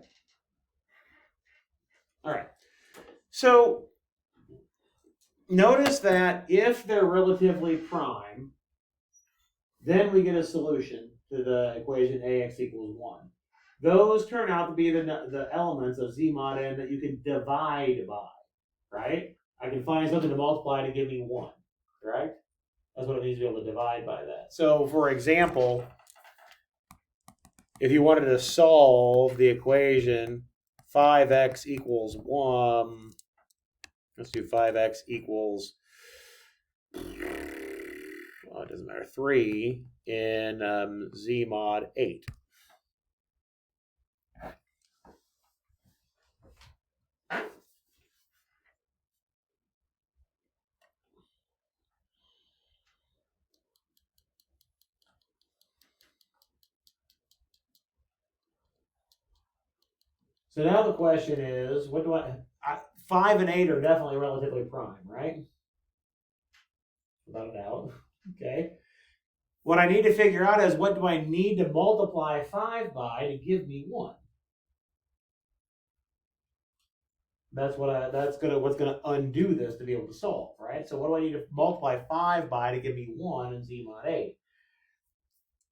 All right. So notice that if they're relatively prime, then we get a solution to the equation AX equals 1. Those turn out to be the elements of Z mod n that you can divide by, right? I can find something to multiply to give me 1, correct? That's what it means to be able to divide by that. So, for example, if you wanted to solve the equation 5x equals 1, let's do 5x equals, well, it doesn't matter, 3 in Z mod 8. So now the question is, what do I 5 and 8 are definitely relatively prime, right? Without a doubt. Okay. What I need to figure out is what do I need to multiply 5 by to give me 1? That's what's gonna undo this to be able to solve, right? So what do I need to multiply 5 by to give me 1 in Z mod 8?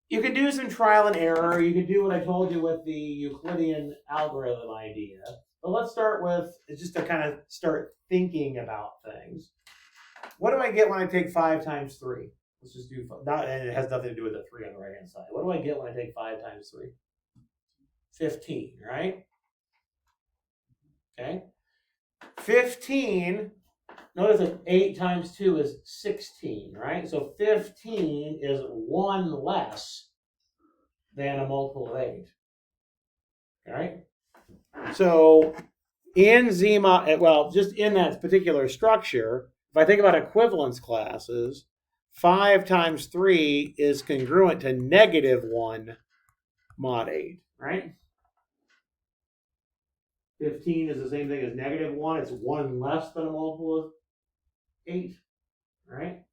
You can do some trial and error. You can do what I told you with the Euclidean algorithm idea. But let's start with, just to kind of start thinking about things. What do I get when I take 5 times 3? Let's just do, and it has nothing to do with the 3 on the right-hand side. What do I get when I take 5 times 3? 15, right? Okay. 15, notice that 8 times 2 is 16, right? So 15 is 1 less than a multiple of 8. All right? So in Z mod, well, just in that particular structure, if I think about equivalence classes, 5 times 3 is congruent to -1 mod 8, right? 15 is the same thing as -1. It's 1 less than a multiple of 8, right?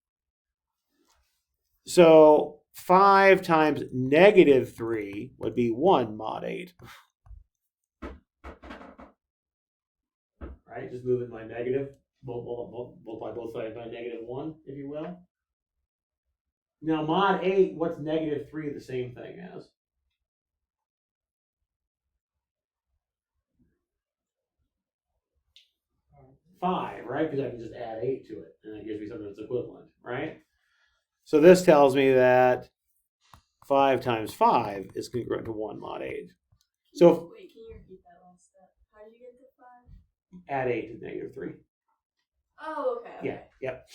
So 5 times -3 would be 1 mod 8. Right? Just moving my negative, multiply both sides by -1, if you will. Now mod 8, what's -3 the same thing as? 5, right? Because I can just add 8 to it, and that gives me something that's equivalent, right? So this tells me that 5 times 5 is congruent to 1 mod 8. So wait, can you repeat that last step? How did you get to 5? add 8 to -3. Oh, okay. Yeah, yep.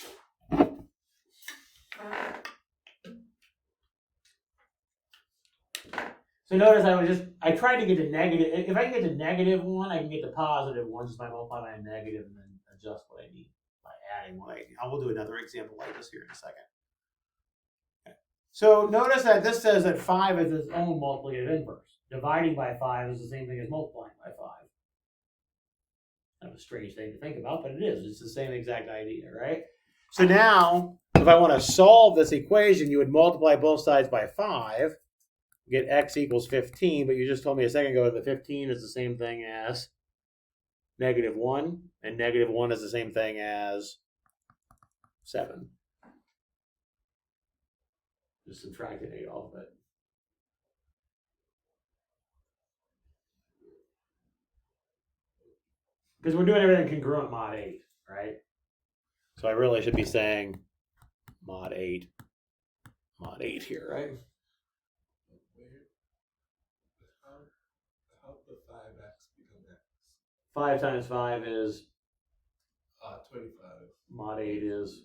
So notice I tried to get to negative. If I can get to -1, I can get to +1 just by multiplying by a negative and then adjust what I need by adding what I need. I will do another example like this here in a second. Okay. So notice that this says that 5 is its own multiplicative inverse. Dividing by 5 is the same thing as multiplying by 5. Kind of a strange thing to think about, but it is. It's the same exact idea, right? So now, if I want to solve this equation, you would multiply both sides by 5, get x equals 15, but you just told me a second ago that 15 is the same thing as -1, and -1 is the same thing as 7. Just subtracting 8 off of it. Because we're doing everything congruent mod 8, right? So I really should be saying mod 8 here, right? How the 5x become x? 5 times 5 is 25. mod 8 is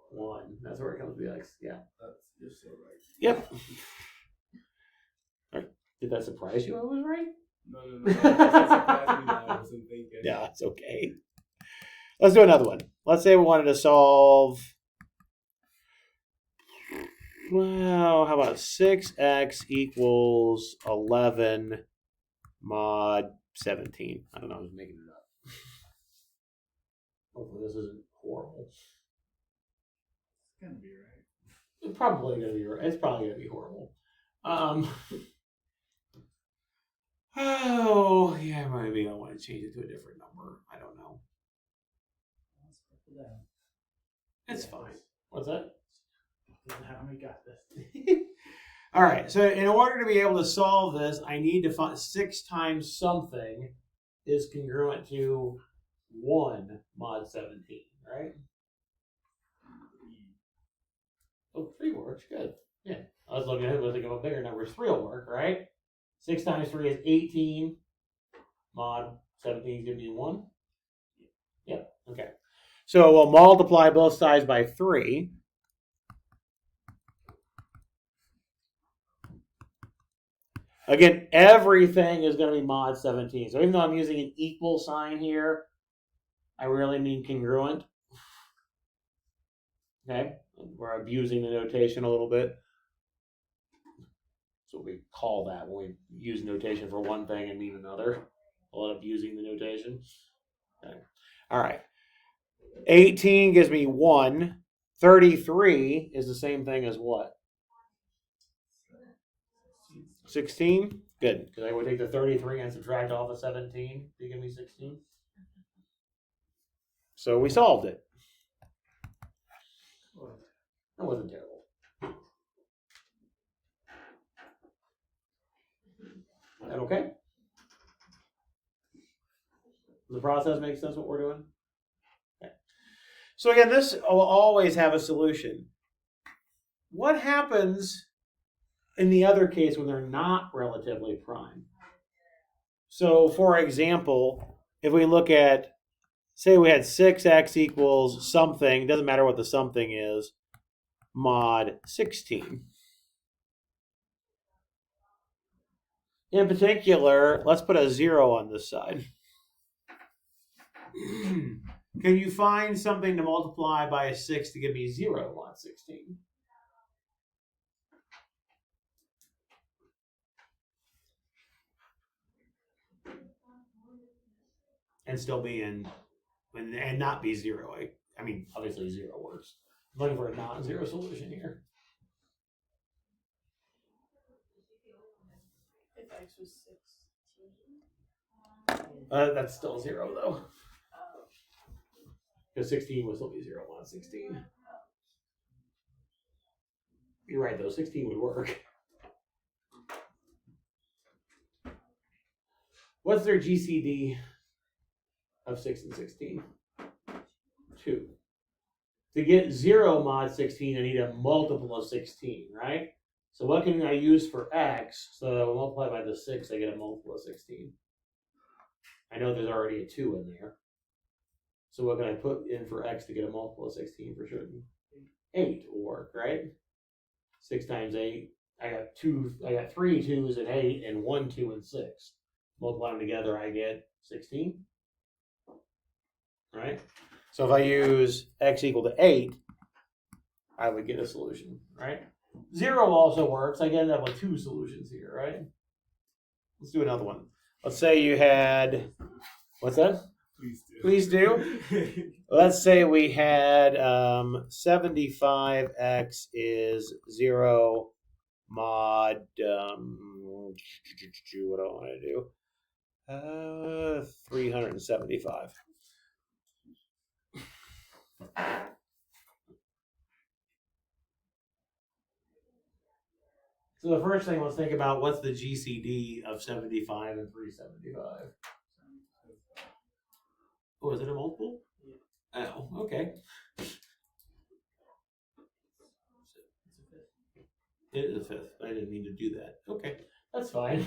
1. That's where it comes to the x. Yeah. You're so right. Yep. All right. Did that surprise you? I was right. No. It just surprised me that I wasn't thinking. Yeah, it's okay. Let's do another one. Let's say we wanted to solve. Well, how about 6x equals 11 mod 17? I don't know. I was making it up. Hopefully this isn't horrible. It's gonna be right. It's probably gonna be right. It's probably gonna be horrible. Oh yeah, maybe I want to change it to a different number. I don't know. Let's put it down. It's fine. What's that? How we got this? All right. So in order to be able to solve this, I need to find 6 times something is congruent to 1 mod 17, right? Oh, 3 works. Good. Yeah. I was looking at it, thinking about bigger numbers. 3 will work, right? 6 times 3 is 18. Mod 17 is going to be 1. Yep. Okay. So we'll multiply both sides by 3. Again, everything is going to be mod 17. So even though I'm using an equal sign here, I really mean congruent. Okay? We're abusing the notation a little bit. That's what we call that when we use notation for one thing and mean another. We'll end up using the notation. Okay. All right. 18 gives me 1. 33 is the same thing as what? 16? Good. Because I would take the 33 and subtract off the 17 to give me 16. So we solved it. That wasn't terrible. Is that okay? Does the process make sense what we're doing? Okay. So again, this will always have a solution. What happens in the other case when they're not relatively prime? So, for example, if we look at, say we had 6x equals something, doesn't matter what the something is, mod 16. In particular, let's put a 0 on this side. Can you find something to multiply by a 6 to give me 0 mod 16? And still be and not be 0. I mean, obviously 0 works. I'm looking for a non-zero solution here. If x was 16. That's still 0 though. Because 16 would still be 0 mod 16. You're right though, 16 would work. What's their GCD of 6 and 16? 2. To get 0 mod 16, I need a multiple of 16, right? So what can I use for x? So that I will multiply by the 6, I get a multiple of 16. I know there's already a 2 in there. So what can I put in for x to get a multiple of 16 for certain? 8 will work, right? 6 times 8. I got 3 2s and 8 and 1 2 and 6. Multiply them together, I get 16. Right? So if I use x equal to 8, I would get a solution, right? 0 also works. I end up with 2 solutions here, right? Let's do another one. Let's say you had, what's that? Please do. Please do. Let's say we had 75x is 0 mod, what do I want to do? 375. So the first thing, let's think about what's the GCD of 75 and 375. Oh, is it a multiple? Oh, okay. It is a fifth. I didn't mean to do that. Okay, that's fine.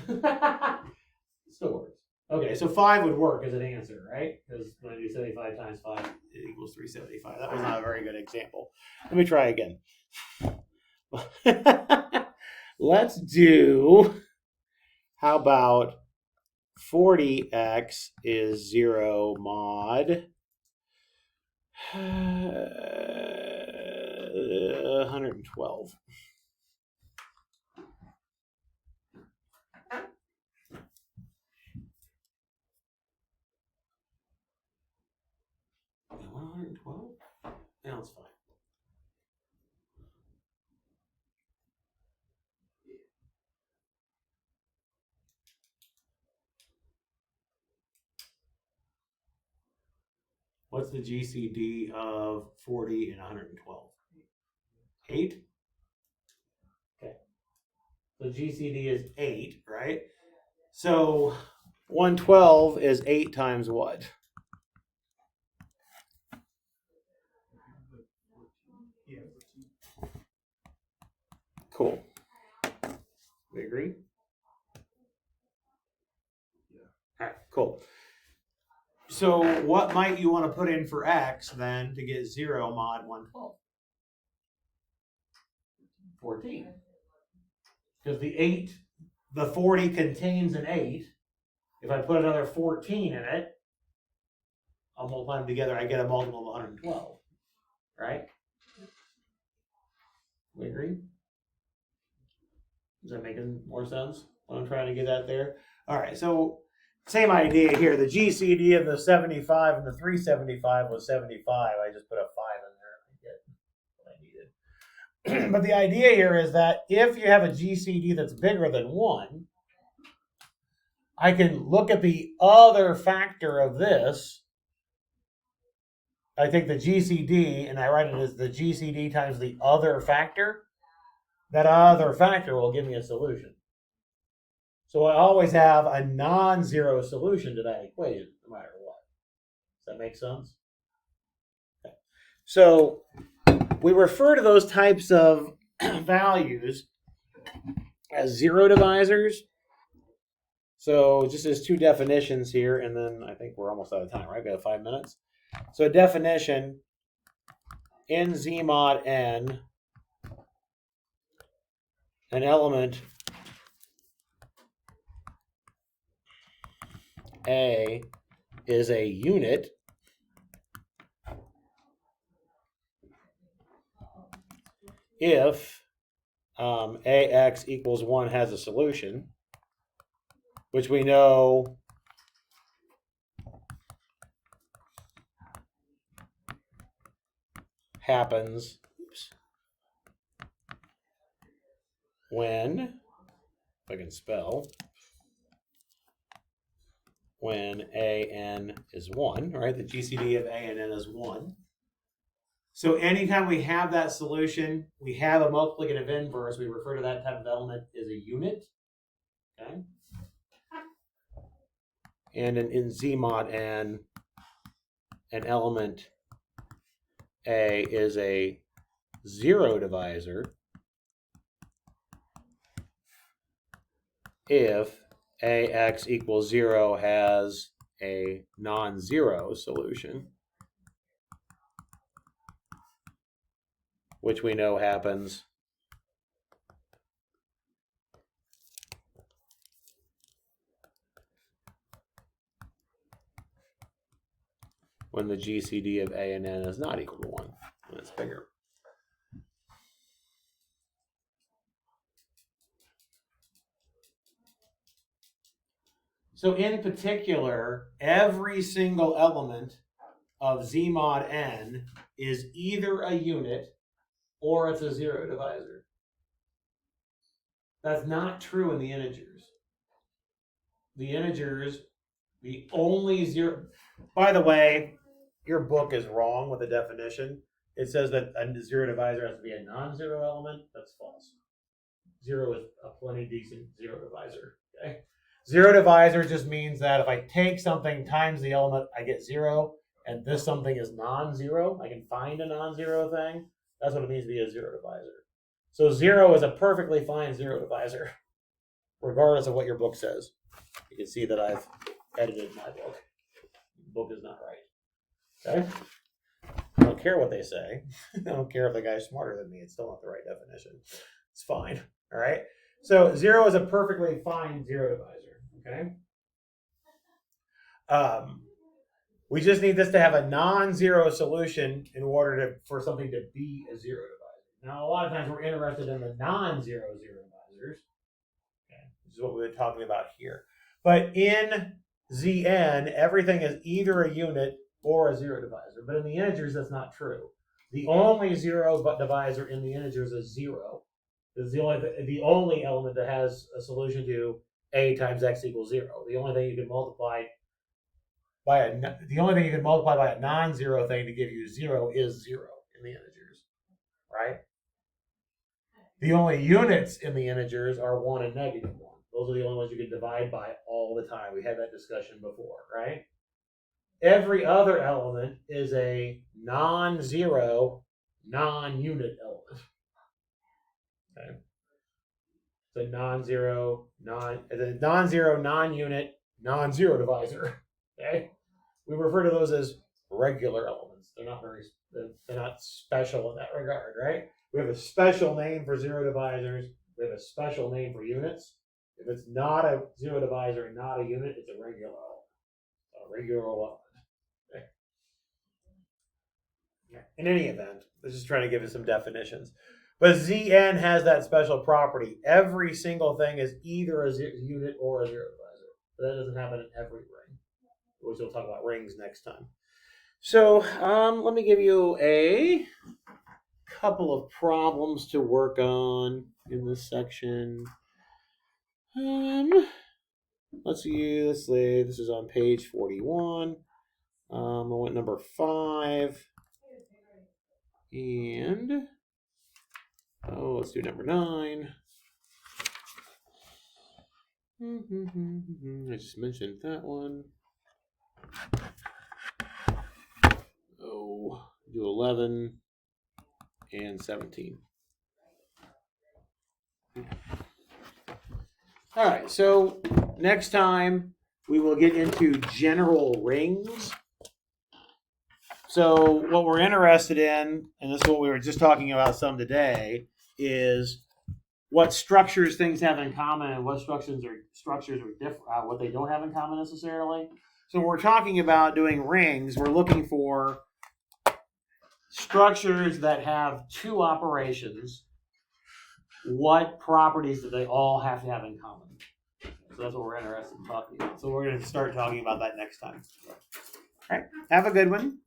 Still works. Okay, so 5 would work as an answer, right? Because when I do 75 times 5, it equals 375. That was not a very good example. Let me try again. Let's do, how about 40x is 0 mod 112. Yeah, 112? Yeah, that's fine. What's the GCD of 40 and 112? 8? Okay. So GCD is 8, right? So 112 is 8 times what? Cool. We agree? Yeah. All right, cool. So what might you want to put in for x then to get 0 mod 112? 14. Because the 40 contains an 8. If I put another 14 in it, I'll multiply them together, I get a multiple of 112. Right? We agree? Is that making more sense? What I'm trying to get at there? All right, so same idea here. The GCD of the 75 and the 375 was 75. I just put a 5 in there and get what I needed. But the idea here is that if you have a GCD that's bigger than 1, I can look at the other factor of this. I take the GCD and I write it as the GCD times the other factor. That other factor will give me a solution. So I always have a non-zero solution to that equation, no matter what. Does that make sense? Okay. So we refer to those types of values as zero divisors. So just as two definitions here, and then I think we're almost out of time, right? We have 5 minutes. So a definition in Z mod n, an element A is a unit if AX equals 1 has a solution, which we know happens when, if I can spell, when AN is 1, right? The GCD of A and N is 1. So anytime we have that solution, we have a multiplicative inverse, we refer to that type of element as a unit. Okay. And in Z mod n, an element A is a zero divisor if AX equals 0 has a non-zero solution, which we know happens when the GCD of A and N is not equal to 1, when it's bigger. So in particular, every single element of Z mod n is either a unit or it's a zero divisor. That's not true in the integers. The integers, the only zero... By the way, your book is wrong with the definition. It says that a zero divisor has to be a non-zero element. That's false. Zero is a plenty decent zero divisor. Okay. Zero divisor just means that if I take something times the element, I get 0, and this something is non-zero. I can find a non-zero thing. That's what it means to be a zero divisor. So 0 is a perfectly fine zero divisor, regardless of what your book says. You can see that I've edited my book. The book is not right. Okay? I don't care what they say. I don't care if the guy's smarter than me. It's still not the right definition. It's fine. All right? So 0 is a perfectly fine zero divisor. Okay? We just need this to have a non-zero solution in order for something to be a zero divisor. Now, a lot of times we're interested in the non-zero zero divisors. Okay? Which is what we've been talking about here. But in Zn, everything is either a unit or a zero divisor. But in the integers, that's not true. The only zero divisor in the integers is 0. It's the only element that has a solution to a times x equals 0. The only thing you can multiply by a non-zero thing to give you 0 is 0 in the integers, right? The only units in the integers are 1 and -1. Those are the only ones you can divide by all the time. We had that discussion before, right? Every other element is a non-zero, non-unit element. Okay. It's a non-zero, non-unit, non-zero divisor. Okay. We refer to those as regular elements. They're not special in that regard, right? We have a special name for zero divisors. We have a special name for units. If it's not a zero divisor and not a unit, it's a regular element. A regular element. Okay. Yeah. In any event, let's just try to give you some definitions. But Zn has that special property. Every single thing is either a unit or a zero divisor. But that doesn't happen in every ring, which we'll talk about rings next time. So let me give you a couple of problems to work on in this section. Let's see. This is on page 41. I went number 5. And let's do number 9. I just mentioned that one. Do 11 and 17. All right, so next time we will get into general rings. So what we're interested in, and this is what we were just talking about some today, is what structures things have in common and what structures are different, what they don't have in common necessarily. So when we're talking about doing rings, we're looking for structures that have two operations. What properties do they all have to have in common? So that's what we're interested in talking about. So we're going to start talking about that next time. All right. Have a good one.